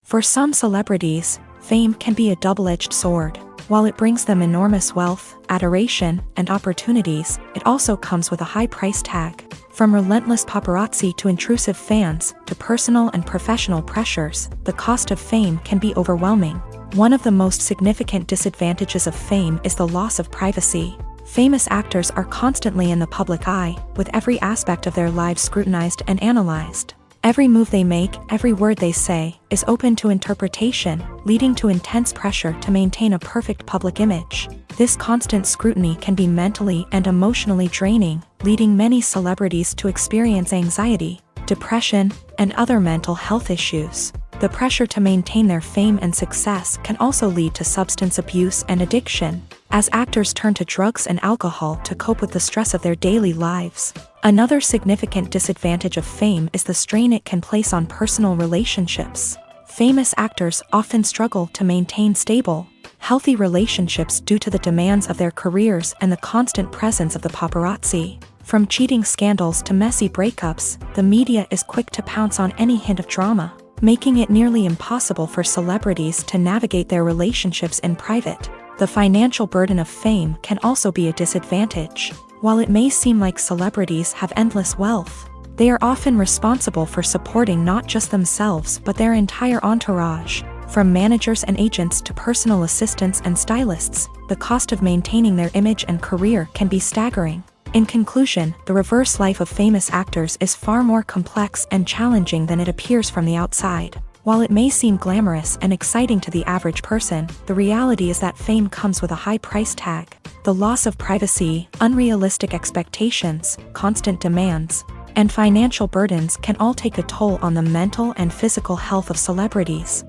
For some celebrities, fame can be a double-edged sword. While it brings them enormous wealth, adoration, and opportunities, it also comes with a high price tag. From relentless paparazzi to intrusive fans, to personal and professional pressures, the cost of fame can be overwhelming. One of the most significant disadvantages of fame is the loss of privacy. Famous actors are constantly in the public eye, with every aspect of their lives scrutinized and analyzed. Every move they make, every word they say, is open to interpretation, leading to intense pressure to maintain a perfect public image. This constant scrutiny can be mentally and emotionally draining, leading many celebrities to experience anxiety, depression, and other mental health issues. The pressure to maintain their fame and success can also lead to substance abuse and addiction, as actors turn to drugs and alcohol to cope with the stress of their daily lives. Another significant disadvantage of fame is the strain it can place on personal relationships. Famous actors often struggle to maintain stable, healthy relationships due to the demands of their careers and the constant presence of the paparazzi. From cheating scandals to messy breakups, the media is quick to pounce on any hint of drama, making it nearly impossible for celebrities to navigate their relationships in private. The financial burden of fame can also be a disadvantage. While it may seem like celebrities have endless wealth, they are often responsible for supporting not just themselves but their entire entourage. From managers and agents to personal assistants and stylists, the cost of maintaining their image and career can be staggering. In conclusion, the reverse life of famous actors is far more complex and challenging than it appears from the outside. While it may seem glamorous and exciting to the average person, the reality is that fame comes with a high price tag. The loss of privacy, unrealistic expectations, constant demands, and financial burdens can all take a toll on the mental and physical health of celebrities.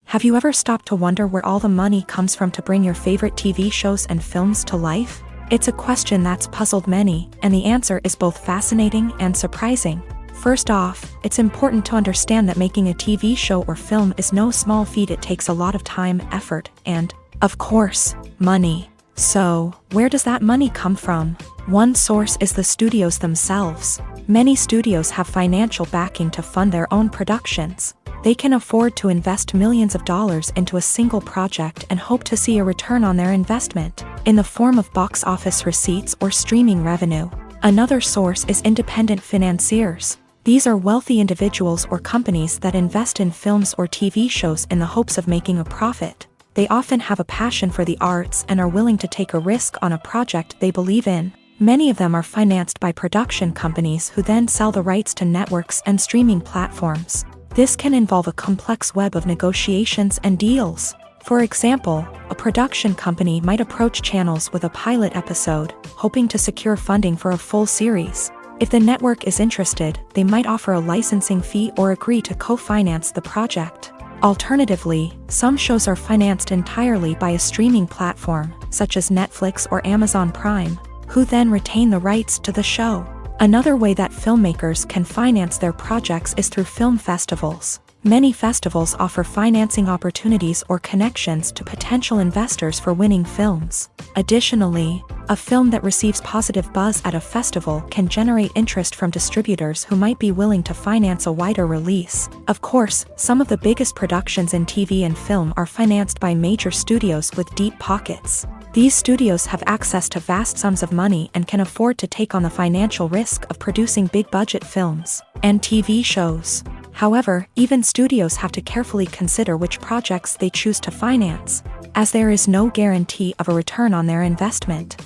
Have you ever stopped to wonder where all the money comes from to bring your favorite TV shows and films to life? It's a question that's puzzled many, and the answer is both fascinating and surprising. First off, it's important to understand that making a TV show or film is no small feat. It takes a lot of time, effort, and, of course, money. So, where does that money come from? One source is the studios themselves. Many studios have financial backing to fund their own productions. They can afford to invest millions of dollars into a single project and hope to see a return on their investment, in the form of box office receipts or streaming revenue. Another source is independent financiers. These are wealthy individuals or companies that invest in films or TV shows in the hopes of making a profit. They often have a passion for the arts and are willing to take a risk on a project they believe in. Many of them are financed by production companies who then sell the rights to networks and streaming platforms. This can involve a complex web of negotiations and deals. For example, a production company might approach channels with a pilot episode, hoping to secure funding for a full series. If the network is interested, they might offer a licensing fee or agree to co-finance the project. Alternatively, some shows are financed entirely by a streaming platform, such as Netflix or Amazon Prime, who then retain the rights to the show. Another way that filmmakers can finance their projects is through film festivals. Many festivals offer financing opportunities or connections to potential investors for winning films. Additionally, a film that receives positive buzz at a festival can generate interest from distributors who might be willing to finance a wider release. Of course, some of the biggest productions in TV and film are financed by major studios with deep pockets. These studios have access to vast sums of money and can afford to take on the financial risk of producing big-budget films and TV shows. However, even studios have to carefully consider which projects they choose to finance, as there is no guarantee of a return on their investment.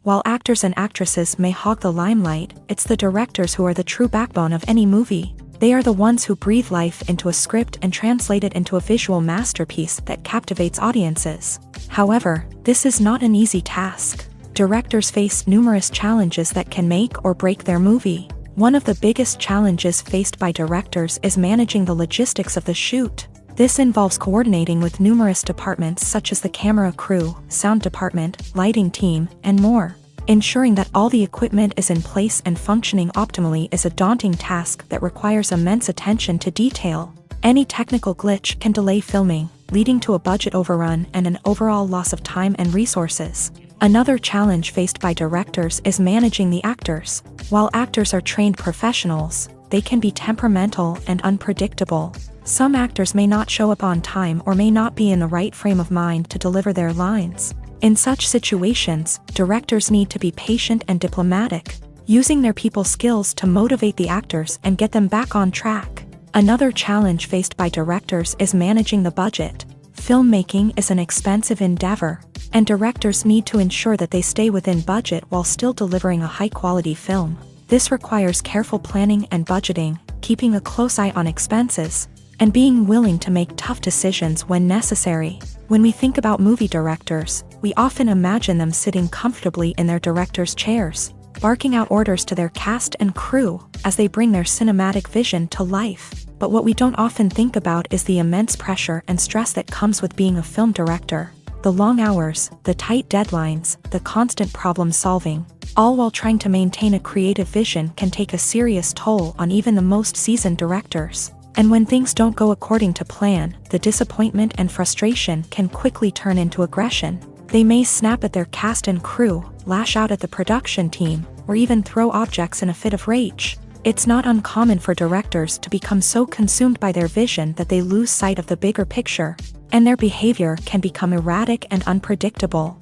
While actors and actresses may hog the limelight, it's the directors who are the true backbone of any movie. They are the ones who breathe life into a script and translate it into a visual masterpiece that captivates audiences. However, this is not an easy task. Directors face numerous challenges that can make or break their movie. One of the biggest challenges faced by directors is managing the logistics of the shoot. This involves coordinating with numerous departments such as the camera crew, sound department, lighting team, and more. Ensuring that all the equipment is in place and functioning optimally is a daunting task that requires immense attention to detail. Any technical glitch can delay filming, leading to a budget overrun and an overall loss of time and resources. Another challenge faced by directors is managing the actors. While actors are trained professionals, they can be temperamental and unpredictable. Some actors may not show up on time or may not be in the right frame of mind to deliver their lines. In such situations, directors need to be patient and diplomatic, using their people skills to motivate the actors and get them back on track. Another challenge faced by directors is managing the budget. Filmmaking is an expensive endeavor, and directors need to ensure that they stay within budget while still delivering a high-quality film. This requires careful planning and budgeting, keeping a close eye on expenses, and being willing to make tough decisions when necessary. When we think about movie directors, we often imagine them sitting comfortably in their director's chairs. barking out orders to their cast and crew as they bring their cinematic vision to life. But what we don't often think about is the immense pressure and stress that comes with being a film director. The long hours, the tight deadlines, the constant problem solving, all while trying to maintain a creative vision can take a serious toll on even the most seasoned directors. And when things don't go according to plan, the disappointment and frustration can quickly turn into aggression. They may snap at their cast and crew, lash out at the production team, or even throw objects in a fit of rage. It's not uncommon for directors to become so consumed by their vision that they lose sight of the bigger picture, and their behavior can become erratic and unpredictable.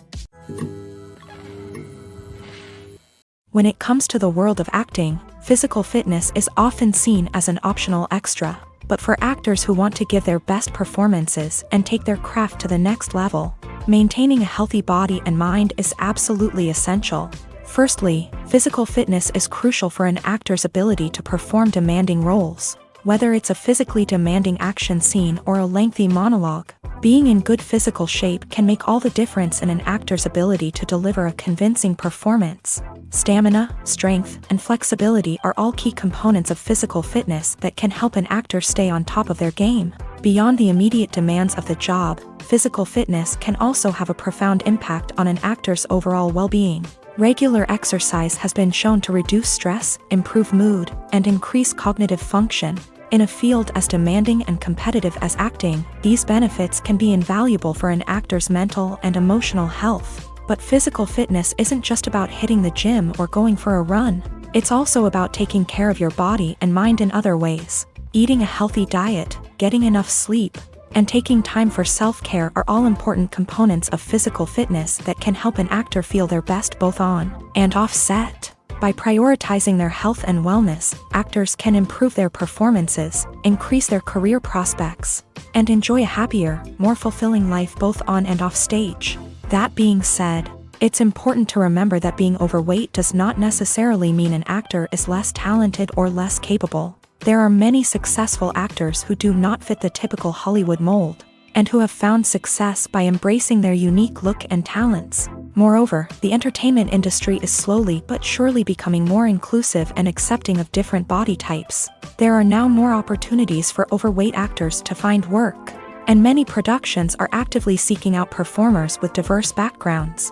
When it comes to the world of acting, physical fitness is often seen as an optional extra. But for actors who want to give their best performances and take their craft to the next level, maintaining a healthy body and mind is absolutely essential. Firstly, physical fitness is crucial for an actor's ability to perform demanding roles. Whether it's a physically demanding action scene or a lengthy monologue, being in good physical shape can make all the difference in an actor's ability to deliver a convincing performance. Stamina, strength, and flexibility are all key components of physical fitness that can help an actor stay on top of their game. Beyond the immediate demands of the job, physical fitness can also have a profound impact on an actor's overall well-being. Regular exercise has been shown to reduce stress, improve mood, and increase cognitive function. In a field as demanding and competitive as acting, these benefits can be invaluable for an actor's mental and emotional health. But physical fitness isn't just about hitting the gym or going for a run. It's also about taking care of your body and mind in other ways. Eating a healthy diet, getting enough sleep, and taking time for self-care are all important components of physical fitness that can help an actor feel their best both on and off set. By prioritizing their health and wellness, actors can improve their performances, increase their career prospects, and enjoy a happier, more fulfilling life both on and off stage. That being said, it's important to remember that being overweight does not necessarily mean an actor is less talented or less capable. There are many successful actors who do not fit the typical Hollywood mold, and who have found success by embracing their unique look and talents. Moreover, the entertainment industry is slowly but surely becoming more inclusive and accepting of different body types. There are now more opportunities for overweight actors to find work, and many productions are actively seeking out performers with diverse backgrounds.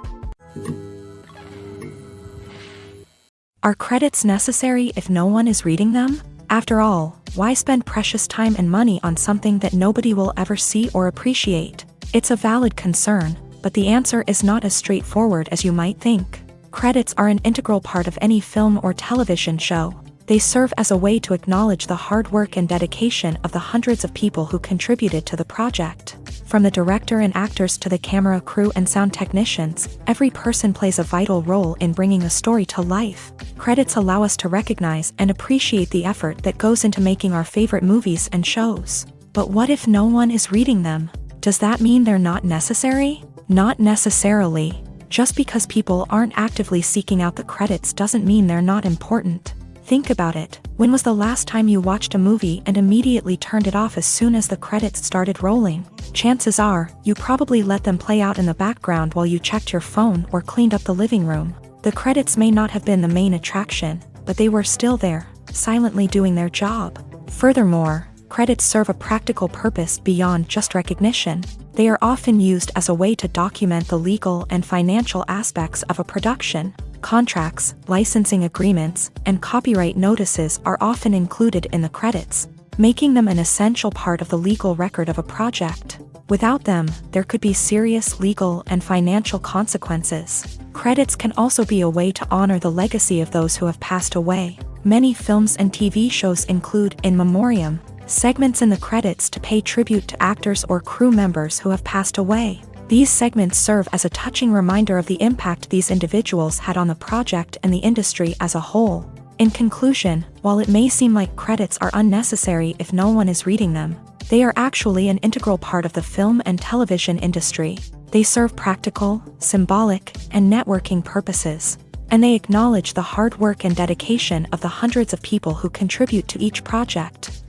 Are credits necessary if no one is reading them? After all, why spend precious time and money on something that nobody will ever see or appreciate? It's a valid concern, but the answer is not as straightforward as you might think. Credits are an integral part of any film or television show. They serve as a way to acknowledge the hard work and dedication of the hundreds of people who contributed to the project. From the director and actors to the camera crew and sound technicians, every person plays a vital role in bringing a story to life. Credits allow us to recognize and appreciate the effort that goes into making our favorite movies and shows. But what if no one is reading them? Does that mean they're not necessary? Not necessarily. Just because people aren't actively seeking out the credits doesn't mean they're not important. Think about it. When was the last time you watched a movie and immediately turned it off as soon as the credits started rolling? Chances are, you probably let them play out in the background while you checked your phone or cleaned up the living room. The credits may not have been the main attraction, but they were still there, silently doing their job. Furthermore, credits serve a practical purpose beyond just recognition. They are often used as a way to document the legal and financial aspects of a production. Contracts, licensing agreements, and copyright notices are often included in the credits, making them an essential part of the legal record of a project. Without them, there could be serious legal and financial consequences. Credits can also be a way to honor the legacy of those who have passed away. Many films and TV shows include in memoriam segments in the credits to pay tribute to actors or crew members who have passed away. These segments serve as a touching reminder of the impact these individuals had on the project and the industry as a whole. In conclusion, while it may seem like credits are unnecessary if no one is reading them, they are actually an integral part of the film and television industry. They serve practical, symbolic, and networking purposes, and they acknowledge the hard work and dedication of the hundreds of people who contribute to each project.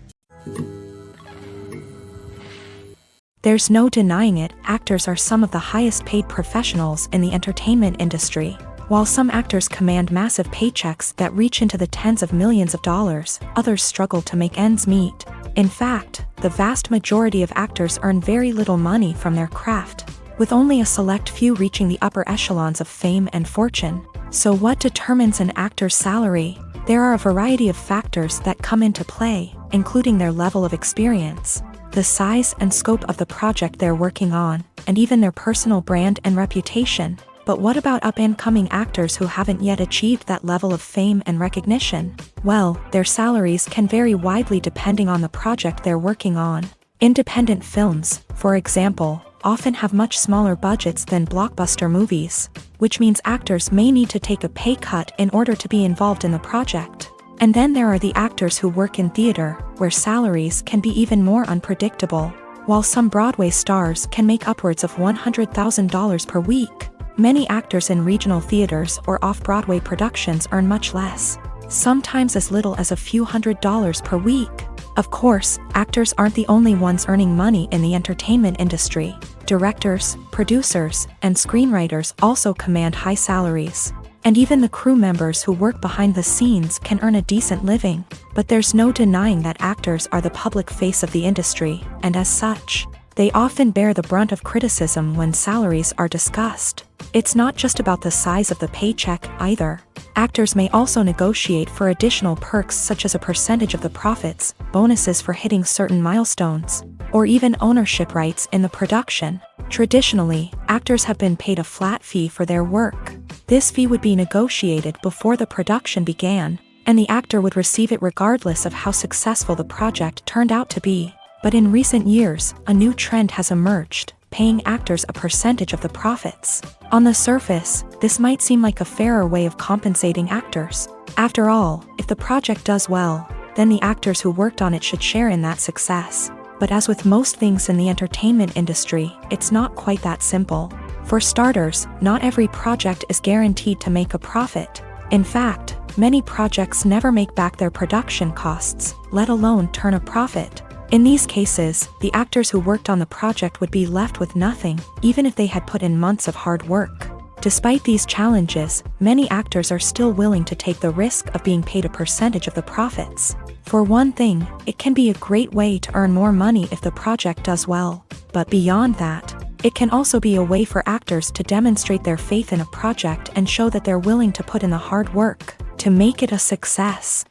There's no denying it, actors are some of the highest paid professionals in the entertainment industry. While some actors command massive paychecks that reach into the tens of millions of dollars, others struggle to make ends meet. In fact, the vast majority of actors earn very little money from their craft, with only a select few reaching the upper echelons of fame and fortune. So what determines an actor's salary? There are a variety of factors that come into play, including their level of experience, the size and scope of the project they're working on, and even their personal brand and reputation. But what about up-and-coming actors who haven't yet achieved that level of fame and recognition? Well, their salaries can vary widely depending on the project they're working on. Independent films, for example, often have much smaller budgets than blockbuster movies, which means actors may need to take a pay cut in order to be involved in the project. And then there are the actors who work in theater, where salaries can be even more unpredictable. While some Broadway stars can make upwards of $100,000 per week, many actors in regional theaters or off-Broadway productions earn much less, sometimes as little as a few $100s per week. Of course, actors aren't the only ones earning money in the entertainment industry. Directors, producers, and screenwriters also command high salaries. And even the crew members who work behind the scenes can earn a decent living. But there's no denying that actors are the public face of the industry, and as such, they often bear the brunt of criticism when salaries are discussed. It's not just about the size of the paycheck, either. Actors may also negotiate for additional perks such as a percentage of the profits, bonuses for hitting certain milestones, or even ownership rights in the production. Traditionally, actors have been paid a flat fee for their work. This fee would be negotiated before the production began, and the actor would receive it regardless of how successful the project turned out to be. But in recent years, a new trend has emerged, paying actors a percentage of the profits. On the surface, this might seem like a fairer way of compensating actors. After all, if the project does well, then the actors who worked on it should share in that success. But as with most things in the entertainment industry, it's not quite that simple. For starters, not every project is guaranteed to make a profit. In fact, many projects never make back their production costs, let alone turn a profit. In these cases, the actors who worked on the project would be left with nothing, even if they had put in months of hard work. Despite these challenges, many actors are still willing to take the risk of being paid a percentage of the profits. For one thing, it can be a great way to earn more money if the project does well. But beyond that, it can also be a way for actors to demonstrate their faith in a project and show that they're willing to put in the hard work to make it a success.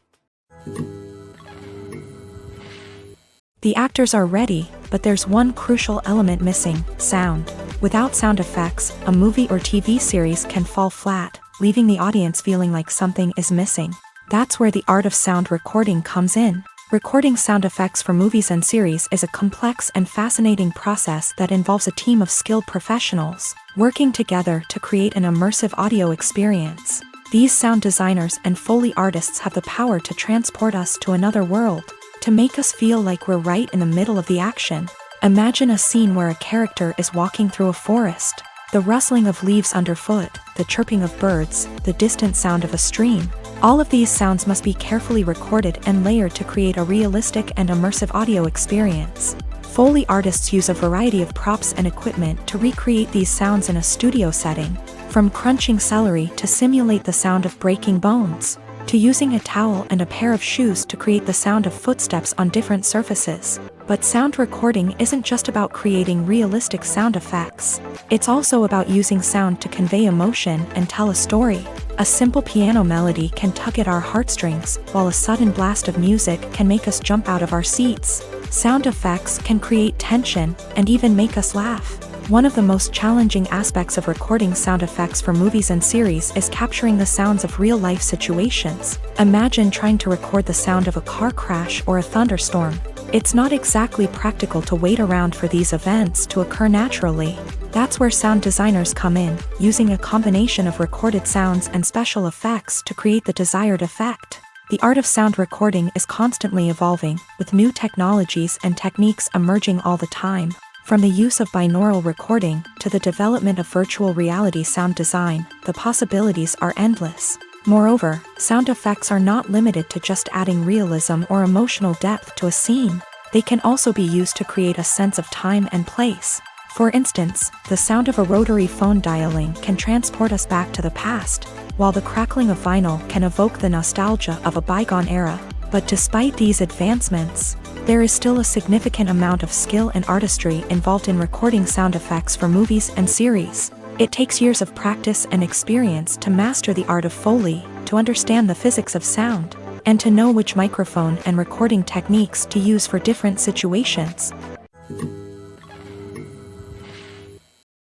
The actors are ready, but there's one crucial element missing: sound. Without sound effects, a movie or TV series can fall flat, leaving the audience feeling like something is missing. That's where the art of sound recording comes in. Recording sound effects for movies and series is a complex and fascinating process that involves a team of skilled professionals working together to create an immersive audio experience. These sound designers and Foley artists have the power to transport us to another world, to make us feel like we're right in the middle of the action. Imagine a scene where a character is walking through a forest. The rustling of leaves underfoot, the chirping of birds, the distant sound of a stream. All of these sounds must be carefully recorded and layered to create a realistic and immersive audio experience. Foley artists use a variety of props and equipment to recreate these sounds in a studio setting, from crunching celery to simulate the sound of breaking bones, to using a towel and a pair of shoes to create the sound of footsteps on different surfaces. But sound recording isn't just about creating realistic sound effects. It's also about using sound to convey emotion and tell a story. A simple piano melody can tug at our heartstrings, while a sudden blast of music can make us jump out of our seats. Sound effects can create tension and even make us laugh. One of the most challenging aspects of recording sound effects for movies and series is capturing the sounds of real-life situations. Imagine trying to record the sound of a car crash or a thunderstorm. It's not exactly practical to wait around for these events to occur naturally. That's where sound designers come in, using a combination of recorded sounds and special effects to create the desired effect. The art of sound recording is constantly evolving, with new technologies and techniques emerging all the time. From the use of binaural recording to the development of virtual reality sound design, the possibilities are endless. Moreover, sound effects are not limited to just adding realism or emotional depth to a scene. They can also be used to create a sense of time and place. For instance, the sound of a rotary phone dialing can transport us back to the past, while the crackling of vinyl can evoke the nostalgia of a bygone era. But despite these advancements, there is still a significant amount of skill and artistry involved in recording sound effects for movies and series. It takes years of practice and experience to master the art of Foley, to understand the physics of sound, and to know which microphone and recording techniques to use for different situations.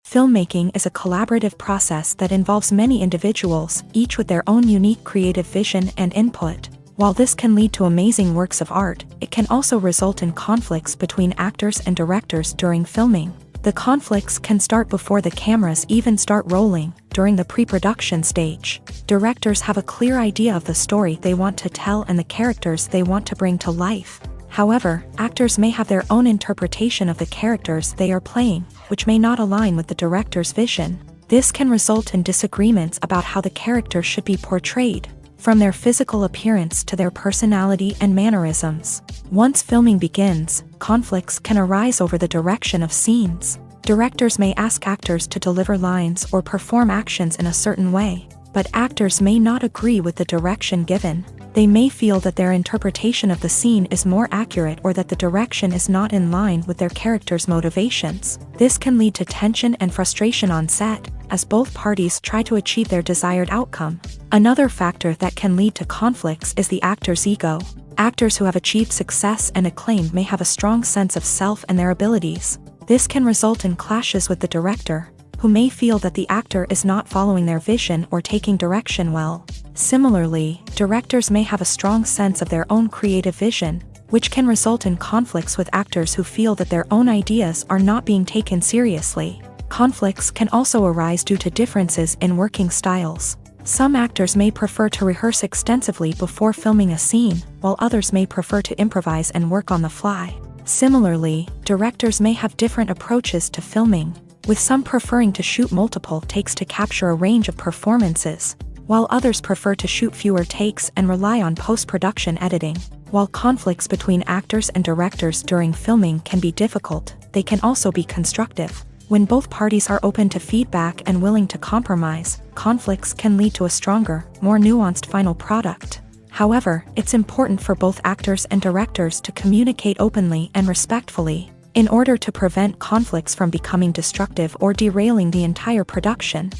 Filmmaking is a collaborative process that involves many individuals, each with their own unique creative vision and input. While this can lead to amazing works of art, it can also result in conflicts between actors and directors during filming. The conflicts can start before the cameras even start rolling, during the pre-production stage. Directors have a clear idea of the story they want to tell and the characters they want to bring to life. However, actors may have their own interpretation of the characters they are playing, which may not align with the director's vision. This can result in disagreements about how the character should be portrayed, from their physical appearance to their personality and mannerisms. Once filming begins, conflicts can arise over the direction of scenes. Directors may ask actors to deliver lines or perform actions in a certain way, but actors may not agree with the direction given. They may feel that their interpretation of the scene is more accurate or that the direction is not in line with their character's motivations. This can lead to tension and frustration on set, as both parties try to achieve their desired outcome. Another factor that can lead to conflicts is the actor's ego. Actors who have achieved success and acclaim may have a strong sense of self and their abilities. This can result in clashes with the director, who may feel that the actor is not following their vision or taking direction well. Similarly, directors may have a strong sense of their own creative vision, which can result in conflicts with actors who feel that their own ideas are not being taken seriously. Conflicts can also arise due to differences in working styles. Some actors may prefer to rehearse extensively before filming a scene, while others may prefer to improvise and work on the fly. Similarly, directors may have different approaches to filming, with some preferring to shoot multiple takes to capture a range of performances, while others prefer to shoot fewer takes and rely on post-production editing. While conflicts between actors and directors during filming can be difficult, they can also be constructive. When both parties are open to feedback and willing to compromise, conflicts can lead to a stronger, more nuanced final product. However, it's important for both actors and directors to communicate openly and respectfully, in order to prevent conflicts from becoming destructive or derailing the entire production.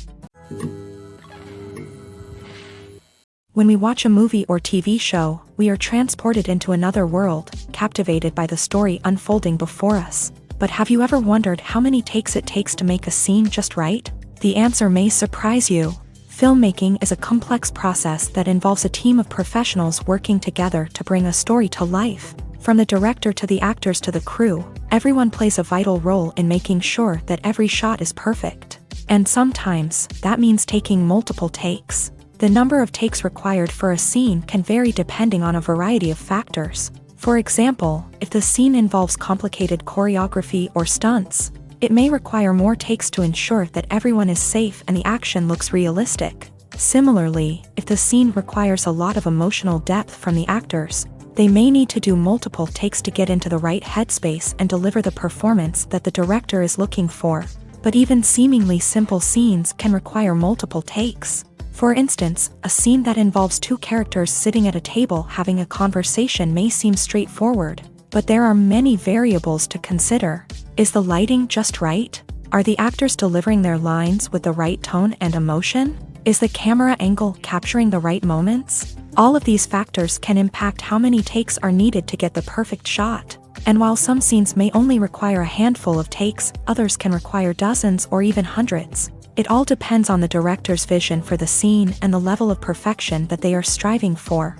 When we watch a movie or TV show, we are transported into another world, captivated by the story unfolding before us. But have you ever wondered how many takes it takes to make a scene just right? The answer may surprise you. Filmmaking is a complex process that involves a team of professionals working together to bring a story to life. From the director to the actors to the crew, everyone plays a vital role in making sure that every shot is perfect. And sometimes, that means taking multiple takes. The number of takes required for a scene can vary depending on a variety of factors. For example, if the scene involves complicated choreography or stunts, it may require more takes to ensure that everyone is safe and the action looks realistic. Similarly, if the scene requires a lot of emotional depth from the actors, they may need to do multiple takes to get into the right headspace and deliver the performance that the director is looking for. But even seemingly simple scenes can require multiple takes. For instance, a scene that involves two characters sitting at a table having a conversation may seem straightforward, but there are many variables to consider. Is the lighting just right? Are the actors delivering their lines with the right tone and emotion? Is the camera angle capturing the right moments? All of these factors can impact how many takes are needed to get the perfect shot. And while some scenes may only require a handful of takes, others can require dozens or even hundreds. It all depends on the director's vision for the scene and the level of perfection that they are striving for.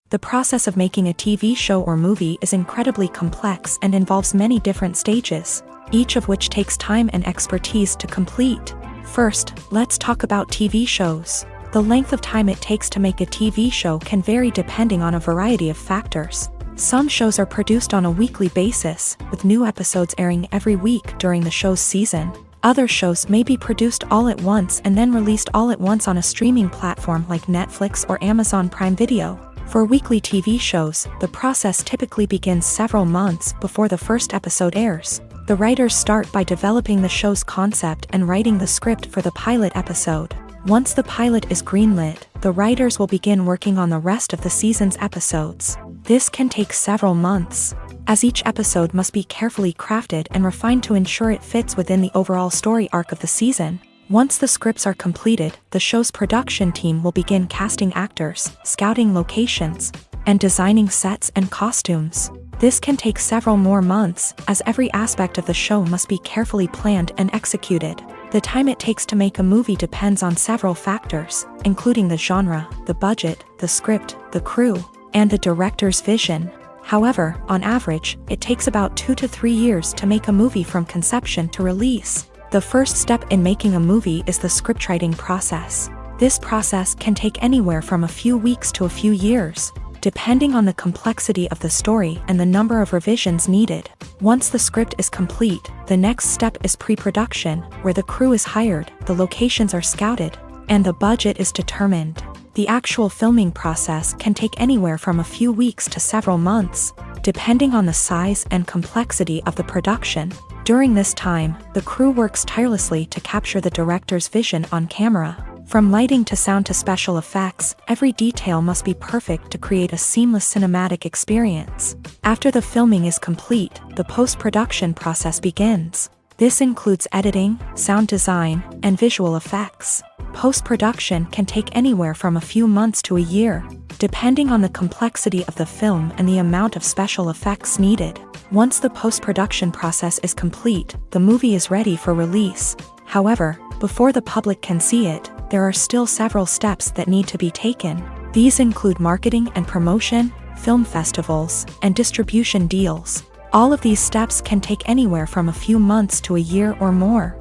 The process of making a TV show or movie is incredibly complex and involves many different stages, each of which takes time and expertise to complete. First, let's talk about TV shows. The length of time it takes to make a TV show can vary depending on a variety of factors. Some shows are produced on a weekly basis, with new episodes airing every week during the show's season. Other shows may be produced all at once and then released all at once on a streaming platform like Netflix or Amazon Prime Video. For weekly TV shows, the process typically begins several months before the first episode airs. The writers start by developing the show's concept and writing the script for the pilot episode. Once the pilot is greenlit, the writers will begin working on the rest of the season's episodes. This can take several months, as each episode must be carefully crafted and refined to ensure it fits within the overall story arc of the season. Once the scripts are completed, the show's production team will begin casting actors, scouting locations, and designing sets and costumes. This can take several more months, as every aspect of the show must be carefully planned and executed. The time it takes to make a movie depends on several factors, including the genre, the budget, the script, the crew, and the director's vision. However, on average, it takes about 2 to 3 years to make a movie from conception to release. The first step in making a movie is the scriptwriting process. This process can take anywhere from a few weeks to a few years, depending on the complexity of the story and the number of revisions needed. Once the script is complete, the next step is pre-production, where the crew is hired, the locations are scouted, and the budget is determined. The actual filming process can take anywhere from a few weeks to several months, depending on the size and complexity of the production. During this time, the crew works tirelessly to capture the director's vision on camera. From lighting to sound to special effects, every detail must be perfect to create a seamless cinematic experience. After the filming is complete, the post-production process begins. This includes editing, sound design, and visual effects. Post-production can take anywhere from a few months to a year, depending on the complexity of the film and the amount of special effects needed. Once the post-production process is complete, the movie is ready for release. However, before the public can see it, there are still several steps that need to be taken. These include marketing and promotion, film festivals, and distribution deals. All of these steps can take anywhere from a few months to a year or more.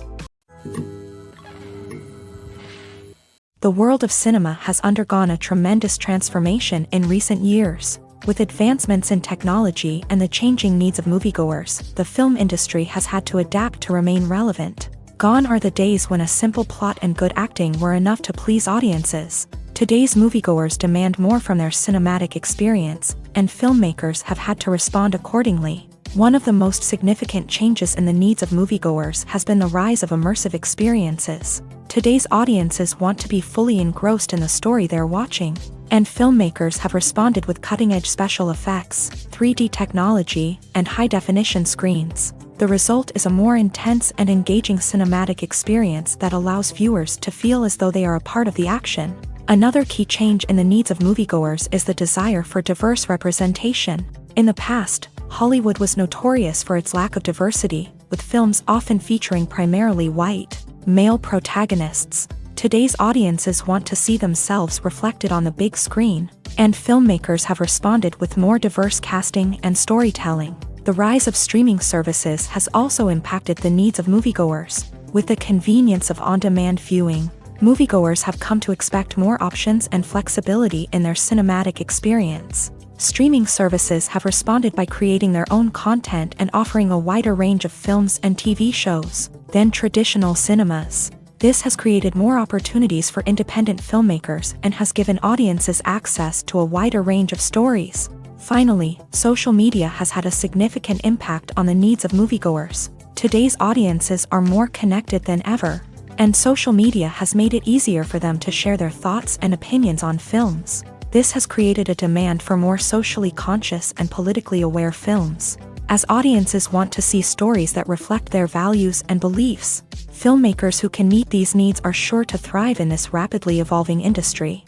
The world of cinema has undergone a tremendous transformation in recent years. With advancements in technology and the changing needs of moviegoers, the film industry has had to adapt to remain relevant. Gone are the days when a simple plot and good acting were enough to please audiences. Today's moviegoers demand more from their cinematic experience, and filmmakers have had to respond accordingly. One of the most significant changes in the needs of moviegoers has been the rise of immersive experiences. Today's audiences want to be fully engrossed in the story they're watching, and filmmakers have responded with cutting-edge special effects, 3D technology, and high-definition screens. The result is a more intense and engaging cinematic experience that allows viewers to feel as though they are a part of the action. Another key change in the needs of moviegoers is the desire for diverse representation. In the past, Hollywood was notorious for its lack of diversity, with films often featuring primarily white, male protagonists. Today's audiences want to see themselves reflected on the big screen, and filmmakers have responded with more diverse casting and storytelling. The rise of streaming services has also impacted the needs of moviegoers. With the convenience of on-demand viewing, moviegoers have come to expect more options and flexibility in their cinematic experience. Streaming services have responded by creating their own content and offering a wider range of films and TV shows than traditional cinemas. This has created more opportunities for independent filmmakers and has given audiences access to a wider range of stories. Finally, social media has had a significant impact on the needs of moviegoers. Today's audiences are more connected than ever, and social media has made it easier for them to share their thoughts and opinions on films. This has created a demand for more socially conscious and politically aware films. As audiences want to see stories that reflect their values and beliefs, filmmakers who can meet these needs are sure to thrive in this rapidly evolving industry.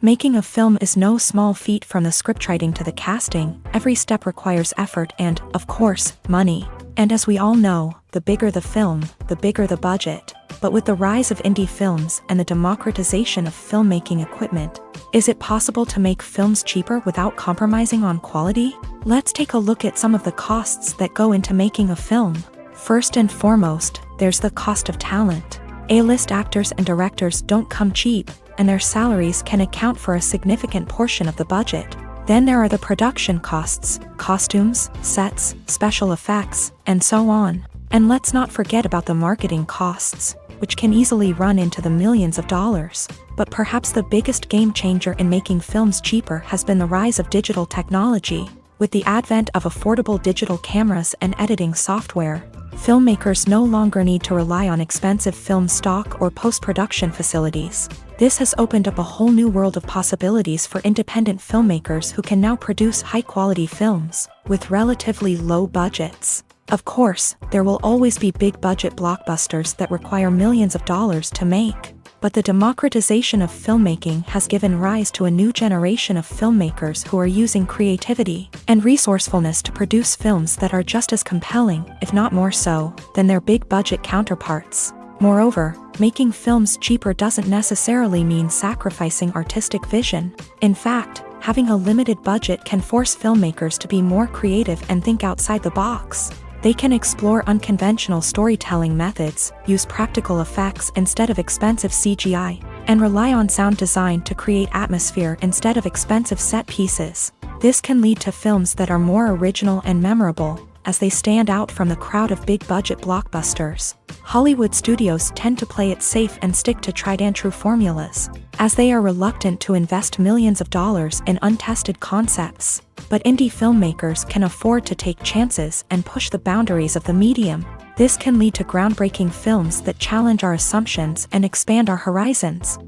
Making a film is no small feat. From the scriptwriting to the casting, every step requires effort and, of course, money. And as we all know, the bigger the film, the bigger the budget. But with the rise of indie films and the democratization of filmmaking equipment, is it possible to make films cheaper without compromising on quality? Let's take a look at some of the costs that go into making a film. First and foremost, there's the cost of talent. A-list actors and directors don't come cheap, and their salaries can account for a significant portion of the budget. Then there are the production costs, costumes, sets, special effects, and so on. And let's not forget about the marketing costs. which can easily run into the millions of dollars. But perhaps the biggest game changer in making films cheaper has been the rise of digital technology. With the advent of affordable digital cameras and editing software, filmmakers no longer need to rely on expensive film stock or post-production facilities. This has opened up a whole new world of possibilities for independent filmmakers who can now produce high-quality films with relatively low budgets. Of course, there will always be big-budget blockbusters that require millions of dollars to make. But the democratization of filmmaking has given rise to a new generation of filmmakers who are using creativity and resourcefulness to produce films that are just as compelling, if not more so, than their big-budget counterparts. Moreover, making films cheaper doesn't necessarily mean sacrificing artistic vision. In fact, having a limited budget can force filmmakers to be more creative and think outside the box. They can explore unconventional storytelling methods, use practical effects instead of expensive CGI, and rely on sound design to create atmosphere instead of expensive set pieces. This can lead to films that are more original and memorable, as they stand out from the crowd of big-budget blockbusters. Hollywood studios tend to play it safe and stick to tried-and-true formulas, as they are reluctant to invest millions of dollars in untested concepts. But indie filmmakers can afford to take chances and push the boundaries of the medium. This can lead to groundbreaking films that challenge our assumptions and expand our horizons.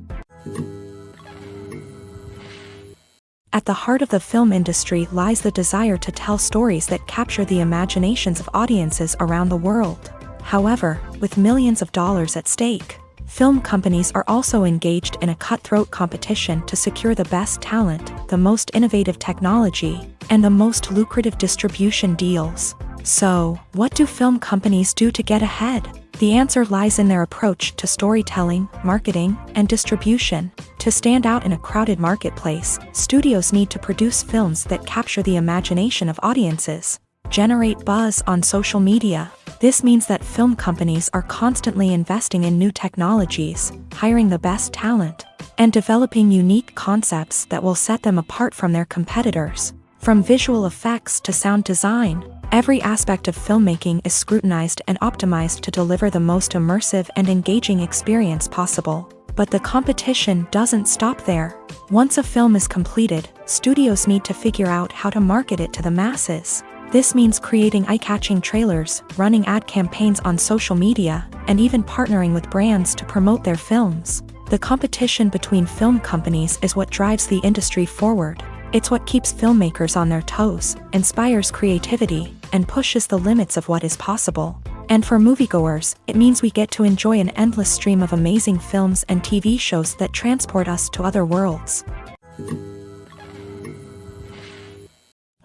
At the heart of the film industry lies the desire to tell stories that capture the imaginations of audiences around the world. However, with millions of dollars at stake, film companies are also engaged in a cutthroat competition to secure the best talent, the most innovative technology, and the most lucrative distribution deals. So, what do film companies do to get ahead? The answer lies in their approach to storytelling, marketing, and distribution. To stand out in a crowded marketplace, studios need to produce films that capture the imagination of audiences, generate buzz on social media. This means that film companies are constantly investing in new technologies, hiring the best talent, and developing unique concepts that will set them apart from their competitors. From visual effects to sound design, every aspect of filmmaking is scrutinized and optimized to deliver the most immersive and engaging experience possible. But the competition doesn't stop there. Once a film is completed, studios need to figure out how to market it to the masses. This means creating eye-catching trailers, running ad campaigns on social media, and even partnering with brands to promote their films. The competition between film companies is what drives the industry forward. It's what keeps filmmakers on their toes, inspires creativity, and pushes the limits of what is possible. And for moviegoers, it means we get to enjoy an endless stream of amazing films and TV shows that transport us to other worlds.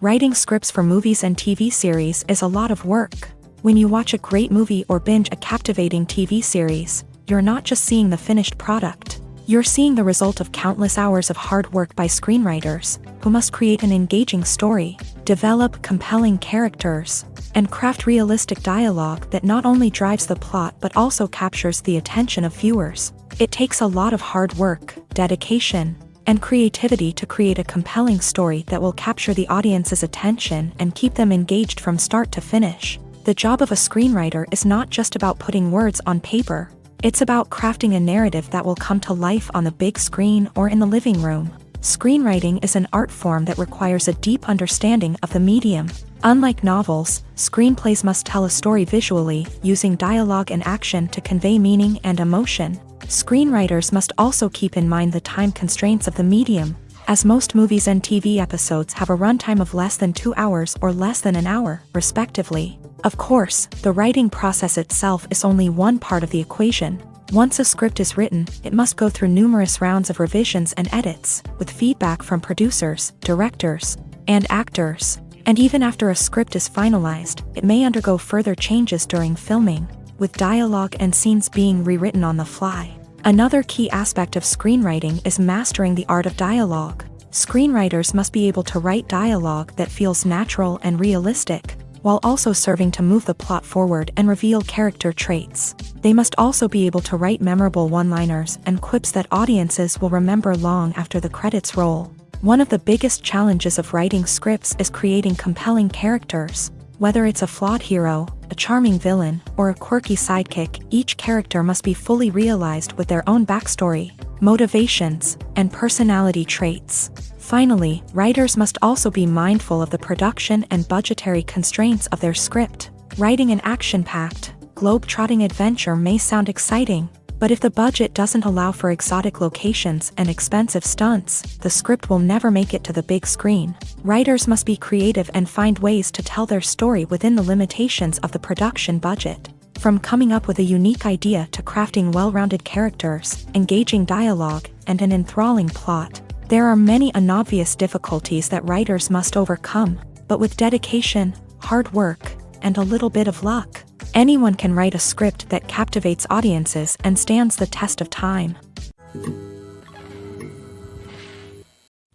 Writing scripts for movies and TV series is a lot of work. When you watch a great movie or binge a captivating TV series, you're not just seeing the finished product. You're seeing the result of countless hours of hard work by screenwriters, who must create an engaging story, develop compelling characters, and craft realistic dialogue that not only drives the plot but also captures the attention of viewers. It takes a lot of hard work, dedication, and creativity to create a compelling story that will capture the audience's attention and keep them engaged from start to finish. The job of a screenwriter is not just about putting words on paper. It's about crafting a narrative that will come to life on the big screen or in the living room. Screenwriting is an art form that requires a deep understanding of the medium. Unlike novels, screenplays must tell a story visually, using dialogue and action to convey meaning and emotion. Screenwriters must also keep in mind the time constraints of the medium, as most movies and TV episodes have a runtime of less than 2 hours or less than an hour, respectively. Of course, the writing process itself is only one part of the equation. Once a script is written, it must go through numerous rounds of revisions and edits, with feedback from producers, directors, and actors. And even after a script is finalized, it may undergo further changes during filming, with dialogue and scenes being rewritten on the fly. Another key aspect of screenwriting is mastering the art of dialogue. Screenwriters must be able to write dialogue that feels natural and realistic, while also serving to move the plot forward and reveal character traits. They must also be able to write memorable one-liners and quips that audiences will remember long after the credits roll. One of the biggest challenges of writing scripts is creating compelling characters. Whether it's a flawed hero, a charming villain, or a quirky sidekick, each character must be fully realized with their own backstory, motivations, and personality traits. Finally, writers must also be mindful of the production and budgetary constraints of their script. Writing an action-packed, globe-trotting adventure may sound exciting, but if the budget doesn't allow for exotic locations and expensive stunts, the script will never make it to the big screen. Writers must be creative and find ways to tell their story within the limitations of the production budget. From coming up with a unique idea to crafting well-rounded characters, engaging dialogue, and an enthralling plot, there are many unobvious difficulties that writers must overcome, but with dedication, hard work, and a little bit of luck, anyone can write a script that captivates audiences and stands the test of time.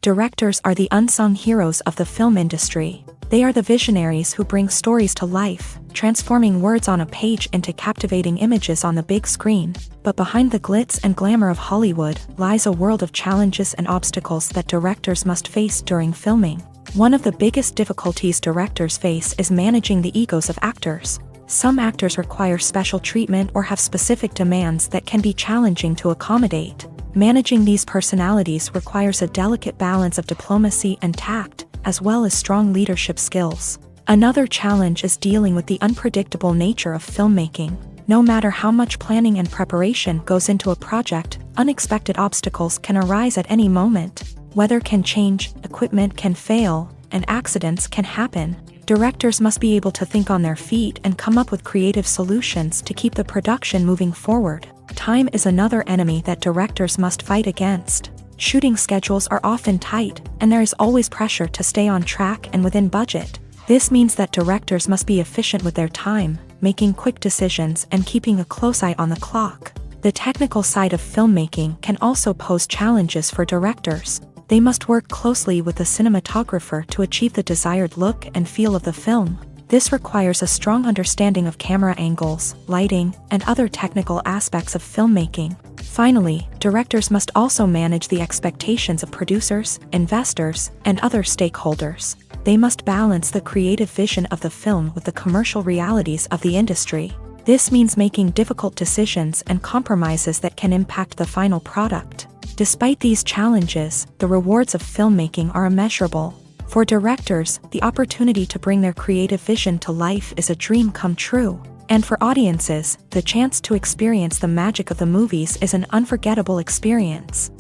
Directors are the unsung heroes of the film industry. They are the visionaries who bring stories to life, transforming words on a page into captivating images on the big screen. But behind the glitz and glamour of Hollywood lies a world of challenges and obstacles that directors must face during filming. One of the biggest difficulties directors face is managing the egos of actors. Some actors require special treatment or have specific demands that can be challenging to accommodate. Managing these personalities requires a delicate balance of diplomacy and tact, as well as strong leadership skills. Another challenge is dealing with the unpredictable nature of filmmaking. No matter how much planning and preparation goes into a project, unexpected obstacles can arise at any moment. Weather can change, equipment can fail, and accidents can happen. Directors must be able to think on their feet and come up with creative solutions to keep the production moving forward. Time is another enemy that directors must fight against. Shooting schedules are often tight, and there is always pressure to stay on track and within budget. This means that directors must be efficient with their time, making quick decisions and keeping a close eye on the clock. The technical side of filmmaking can also pose challenges for directors. They must work closely with the cinematographer to achieve the desired look and feel of the film. This requires a strong understanding of camera angles, lighting, and other technical aspects of filmmaking. Finally, directors must also manage the expectations of producers, investors, and other stakeholders. They must balance the creative vision of the film with the commercial realities of the industry. This means making difficult decisions and compromises that can impact the final product. Despite these challenges, the rewards of filmmaking are immeasurable. For directors, the opportunity to bring their creative vision to life is a dream come true. And for audiences, the chance to experience the magic of the movies is an unforgettable experience.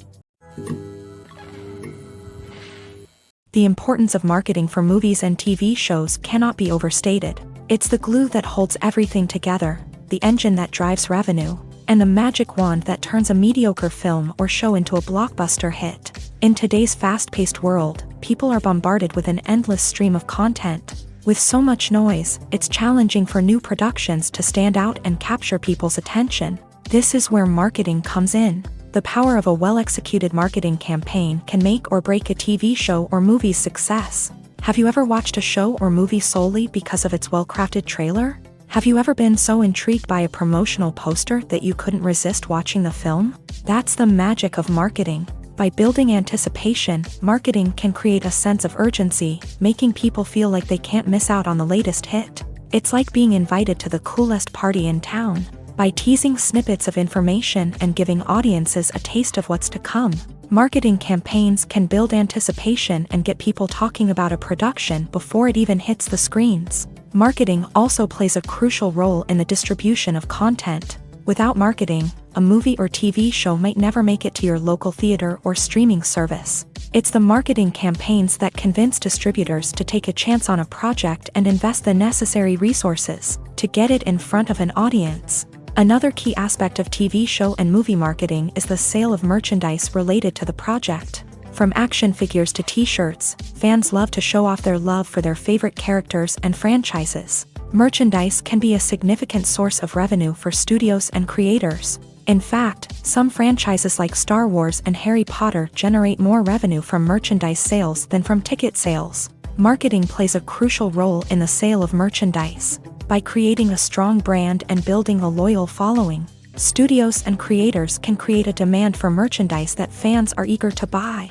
The importance of marketing for movies and TV shows cannot be overstated. It's the glue that holds everything together, the engine that drives revenue, and the magic wand that turns a mediocre film or show into a blockbuster hit. In today's fast-paced world, people are bombarded with an endless stream of content. With so much noise, it's challenging for new productions to stand out and capture people's attention. This is where marketing comes in. The power of a well-executed marketing campaign can make or break a TV show or movie's success. Have you ever watched a show or movie solely because of its well-crafted trailer? Have you ever been so intrigued by a promotional poster that you couldn't resist watching the film? That's the magic of marketing. By building anticipation, marketing can create a sense of urgency, making people feel like they can't miss out on the latest hit. It's like being invited to the coolest party in town. By teasing snippets of information and giving audiences a taste of what's to come, marketing campaigns can build anticipation and get people talking about a production before it even hits the screens. Marketing also plays a crucial role in the distribution of content. Without marketing, a movie or TV show might never make it to your local theater or streaming service. It's the marketing campaigns that convince distributors to take a chance on a project and invest the necessary resources to get it in front of an audience. Another key aspect of TV show and movie marketing is the sale of merchandise related to the project. From action figures to t-shirts, fans love to show off their love for their favorite characters and franchises. Merchandise can be a significant source of revenue for studios and creators. In fact, some franchises like Star Wars and Harry Potter generate more revenue from merchandise sales than from ticket sales. Marketing plays a crucial role in the sale of merchandise. By creating a strong brand and building a loyal following, studios and creators can create a demand for merchandise that fans are eager to buy.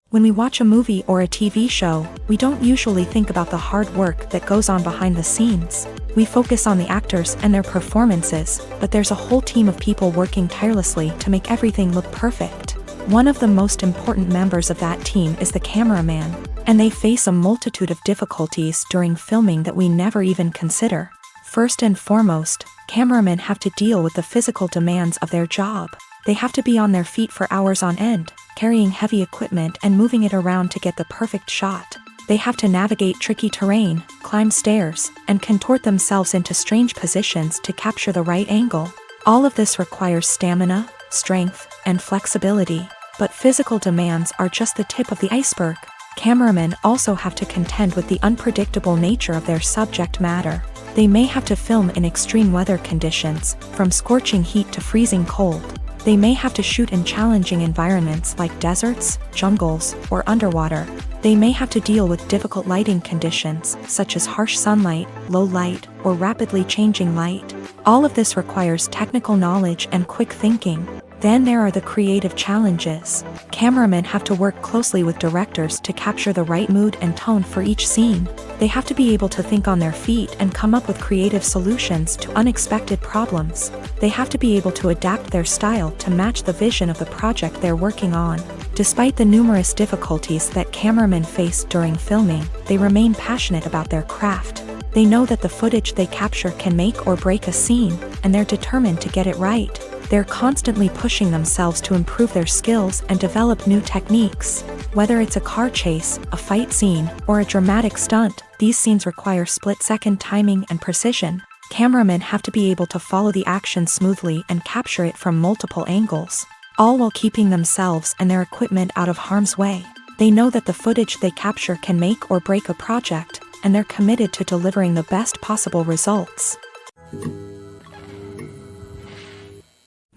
When we watch a movie or a TV show, we don't usually think about the hard work that goes on behind the scenes. We focus on the actors and their performances, but there's a whole team of people working tirelessly to make everything look perfect. One of the most important members of that team is the cameraman, and they face a multitude of difficulties during filming that we never even consider. First and foremost, cameramen have to deal with the physical demands of their job. They have to be on their feet for hours on end, carrying heavy equipment and moving it around to get the perfect shot. They have to navigate tricky terrain, climb stairs, and contort themselves into strange positions to capture the right angle. All of this requires stamina, strength, and flexibility. But physical demands are just the tip of the iceberg. Cameramen also have to contend with the unpredictable nature of their subject matter. They may have to film in extreme weather conditions, from scorching heat to freezing cold. They may have to shoot in challenging environments like deserts, jungles, or underwater. They may have to deal with difficult lighting conditions, such as harsh sunlight, low light, or rapidly changing light. All of this requires technical knowledge and quick thinking. Then there are the creative challenges. Cameramen have to work closely with directors to capture the right mood and tone for each scene. They have to be able to think on their feet and come up with creative solutions to unexpected problems. They have to be able to adapt their style to match the vision of the project they're working on. Despite the numerous difficulties that cameramen face during filming, they remain passionate about their craft. They know that the footage they capture can make or break a scene, and they're determined to get it right. They're constantly pushing themselves to improve their skills and develop new techniques. Whether it's a car chase, a fight scene, or a dramatic stunt, these scenes require split-second timing and precision. Cameramen have to be able to follow the action smoothly and capture it from multiple angles, all while keeping themselves and their equipment out of harm's way. They know that the footage they capture can make or break a project, and they're committed to delivering the best possible results.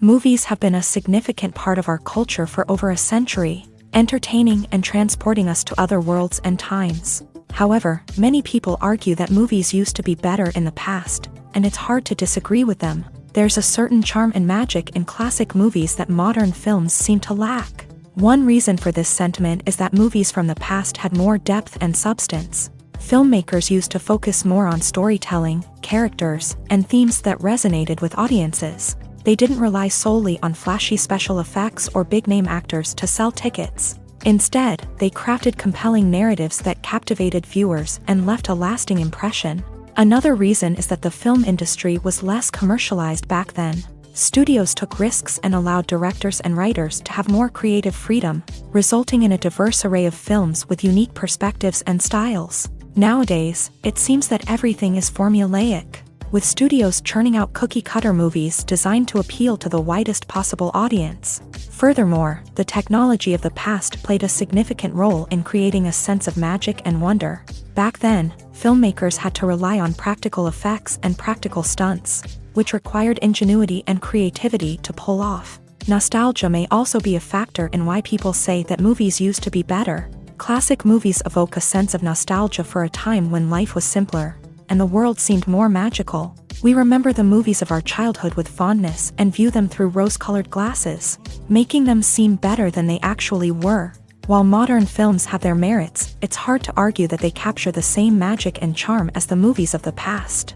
Movies have been a significant part of our culture for over a century, entertaining and transporting us to other worlds and times. However, many people argue that movies used to be better in the past, and it's hard to disagree with them. There's a certain charm and magic in classic movies that modern films seem to lack. One reason for this sentiment is that movies from the past had more depth and substance. Filmmakers used to focus more on storytelling, characters, and themes that resonated with audiences. They didn't rely solely on flashy special effects or big-name actors to sell tickets. Instead, they crafted compelling narratives that captivated viewers and left a lasting impression. Another reason is that the film industry was less commercialized back then. Studios took risks and allowed directors and writers to have more creative freedom, resulting in a diverse array of films with unique perspectives and styles. Nowadays, it seems that everything is formulaic, with studios churning out cookie-cutter movies designed to appeal to the widest possible audience. Furthermore, the technology of the past played a significant role in creating a sense of magic and wonder. Back then, filmmakers had to rely on practical effects and practical stunts, which required ingenuity and creativity to pull off. Nostalgia may also be a factor in why people say that movies used to be better. Classic movies evoke a sense of nostalgia for a time when life was simpler, and the world seemed more magical. We remember the movies of our childhood with fondness and view them through rose-colored glasses, making them seem better than they actually were. While modern films have their merits, it's hard to argue that they capture the same magic and charm as the movies of the past.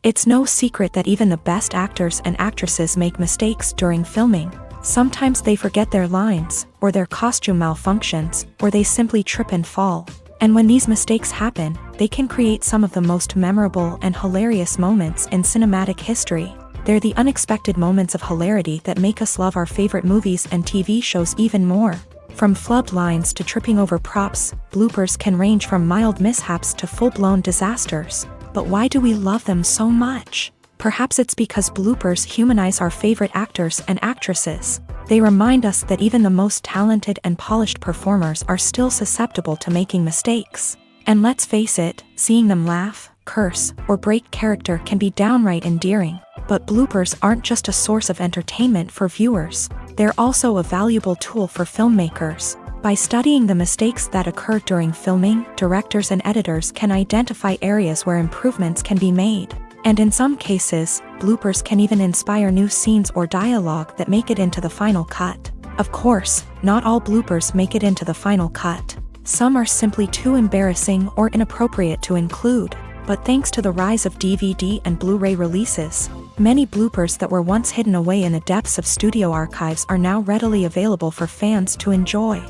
It's no secret that even the best actors and actresses make mistakes during filming. Sometimes they forget their lines, or their costume malfunctions, or they simply trip and fall. And when these mistakes happen, they can create some of the most memorable and hilarious moments in cinematic history. They're the unexpected moments of hilarity that make us love our favorite movies and TV shows even more. From flubbed lines to tripping over props, bloopers can range from mild mishaps to full-blown disasters. But why do we love them so much? Perhaps it's because bloopers humanize our favorite actors and actresses. They remind us that even the most talented and polished performers are still susceptible to making mistakes. And let's face it, seeing them laugh, curse, or break character can be downright endearing. But bloopers aren't just a source of entertainment for viewers. They're also a valuable tool for filmmakers. By studying the mistakes that occur during filming, directors and editors can identify areas where improvements can be made. And in some cases, bloopers can even inspire new scenes or dialogue that make it into the final cut. Of course, not all bloopers make it into the final cut. Some are simply too embarrassing or inappropriate to include, but thanks to the rise of DVD and Blu-ray releases, many bloopers that were once hidden away in the depths of studio archives are now readily available for fans to enjoy.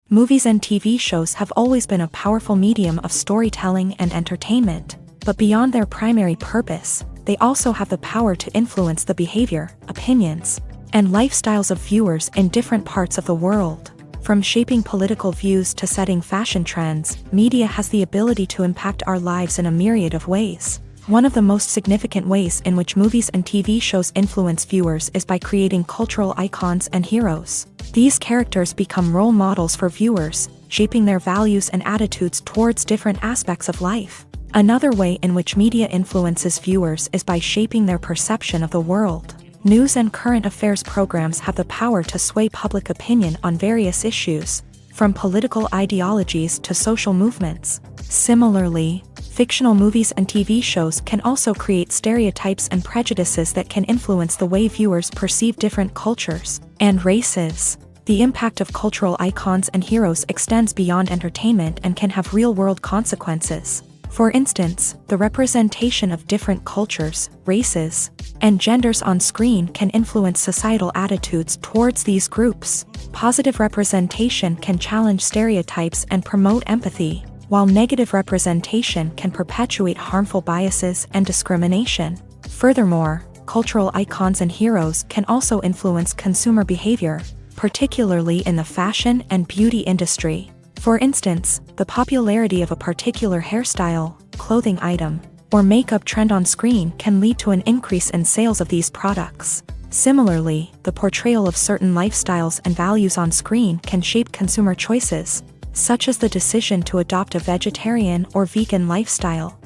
Movies and TV shows have always been a powerful medium of storytelling and entertainment, but beyond their primary purpose, they also have the power to influence the behavior, opinions, and lifestyles of viewers in different parts of the world. From shaping political views to setting fashion trends, media has the ability to impact our lives in a myriad of ways. One of the most significant ways in which movies and TV shows influence viewers is by creating cultural icons and heroes. These characters become role models for viewers, shaping their values and attitudes towards different aspects of life. Another way in which media influences viewers is by shaping their perception of the world. News and current affairs programs have the power to sway public opinion on various issues, from political ideologies to social movements. Similarly, fictional movies and TV shows can also create stereotypes and prejudices that can influence the way viewers perceive different cultures and races. The impact of cultural icons and heroes extends beyond entertainment and can have real-world consequences. For instance, the representation of different cultures, races, and genders on screen can influence societal attitudes towards these groups. Positive representation can challenge stereotypes and promote empathy, while negative representation can perpetuate harmful biases and discrimination. Furthermore, cultural icons and heroes can also influence consumer behavior, particularly in the fashion and beauty industry. For instance, the popularity of a particular hairstyle, clothing item, or makeup trend on screen can lead to an increase in sales of these products. Similarly, the portrayal of certain lifestyles and values on screen can shape consumer choices, such as the decision to adopt a vegetarian or vegan lifestyle.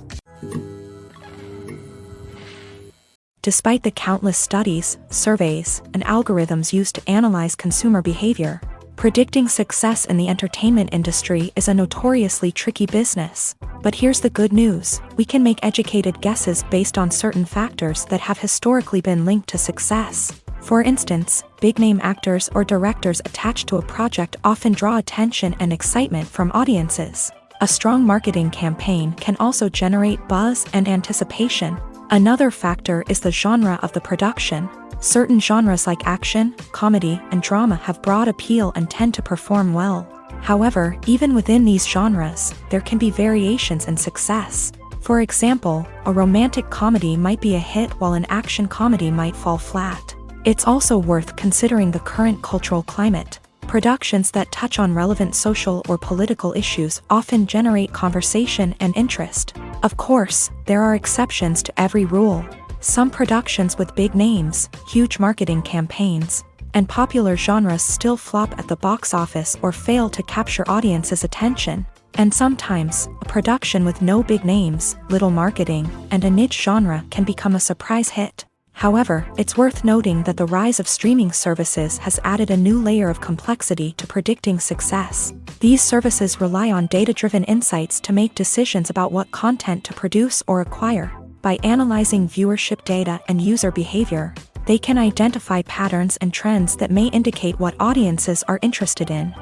Despite the countless studies, surveys, and algorithms used to analyze consumer behavior, predicting success in the entertainment industry is a notoriously tricky business. But here's the good news: we can make educated guesses based on certain factors that have historically been linked to success. For instance, big-name actors or directors attached to a project often draw attention and excitement from audiences. A strong marketing campaign can also generate buzz and anticipation. Another factor is the genre of the production. Certain genres like action, comedy, and drama have broad appeal and tend to perform well. However, even within these genres, there can be variations in success. For example, a romantic comedy might be a hit while an action comedy might fall flat. It's also worth considering the current cultural climate. Productions that touch on relevant social or political issues often generate conversation and interest. Of course, there are exceptions to every rule. Some productions with big names, huge marketing campaigns, and popular genres still flop at the box office or fail to capture audiences' attention. And sometimes, a production with no big names, little marketing, and a niche genre can become a surprise hit. However, it's worth noting that the rise of streaming services has added a new layer of complexity to predicting success. These services rely on data-driven insights to make decisions about what content to produce or acquire. By analyzing viewership data and user behavior, they can identify patterns and trends that may indicate what audiences are interested in.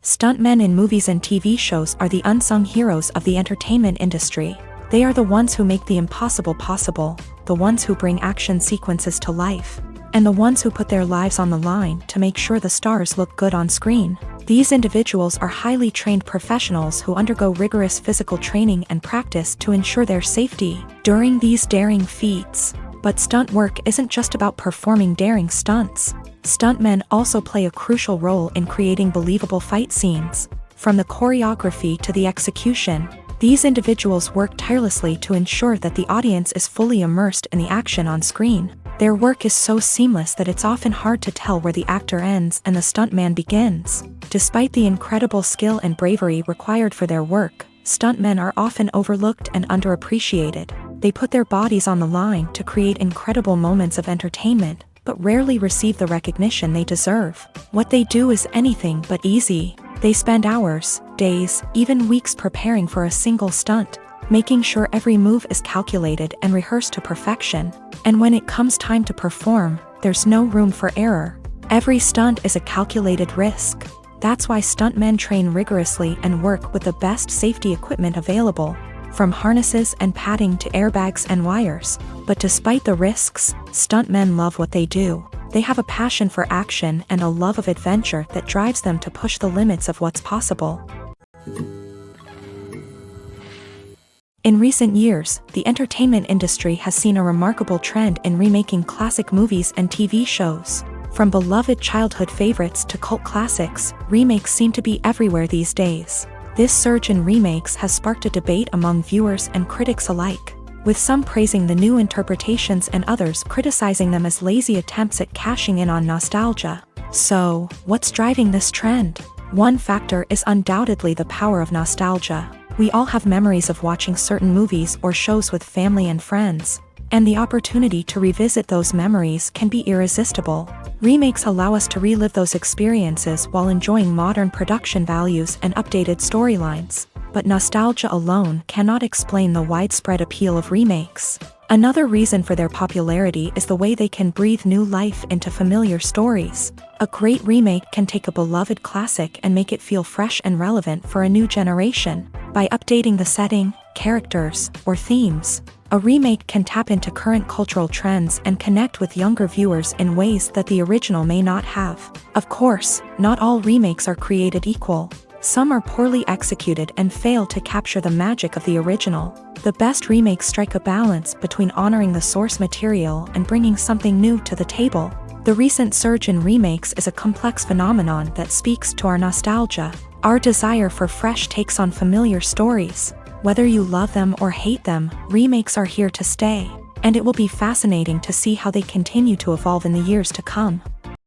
Stuntmen in movies and TV shows are the unsung heroes of the entertainment industry. They are the ones who make the impossible possible, the ones who bring action sequences to life, and the ones who put their lives on the line to make sure the stars look good on screen. These individuals are highly trained professionals who undergo rigorous physical training and practice to ensure their safety during these daring feats. But stunt work isn't just about performing daring stunts. Stuntmen also play a crucial role in creating believable fight scenes. From the choreography to the execution, these individuals work tirelessly to ensure that the audience is fully immersed in the action on screen. Their work is so seamless that it's often hard to tell where the actor ends and the stuntman begins. Despite the incredible skill and bravery required for their work, stuntmen are often overlooked and underappreciated. They put their bodies on the line to create incredible moments of entertainment, but rarely receive the recognition they deserve. What they do is anything but easy. They spend hours, days, even weeks preparing for a single stunt, making sure every move is calculated and rehearsed to perfection. And when it comes time to perform, there's no room for error. Every stunt is a calculated risk. That's why stuntmen train rigorously and work with the best safety equipment available, from harnesses and padding to airbags and wires. But despite the risks, stuntmen love what they do. They have a passion for action and a love of adventure that drives them to push the limits of what's possible. In recent years, the entertainment industry has seen a remarkable trend in remaking classic movies and TV shows. From beloved childhood favorites to cult classics, remakes seem to be everywhere these days. This surge in remakes has sparked a debate among viewers and critics alike, with some praising the new interpretations and others criticizing them as lazy attempts at cashing in on nostalgia. So, what's driving this trend? One factor is undoubtedly the power of nostalgia. We all have memories of watching certain movies or shows with family and friends, and the opportunity to revisit those memories can be irresistible. Remakes allow us to relive those experiences while enjoying modern production values and updated storylines. But nostalgia alone cannot explain the widespread appeal of remakes. Another reason for their popularity is the way they can breathe new life into familiar stories. A great remake can take a beloved classic and make it feel fresh and relevant for a new generation. By updating the setting, characters, or themes, a remake can tap into current cultural trends and connect with younger viewers in ways that the original may not have. Of course, not all remakes are created equal. Some are poorly executed and fail to capture the magic of the original. The best remakes strike a balance between honoring the source material and bringing something new to the table. The recent surge in remakes is a complex phenomenon that speaks to our nostalgia, our desire for fresh takes on familiar stories. Whether you love them or hate them, remakes are here to stay, and it will be fascinating to see how they continue to evolve in the years to come.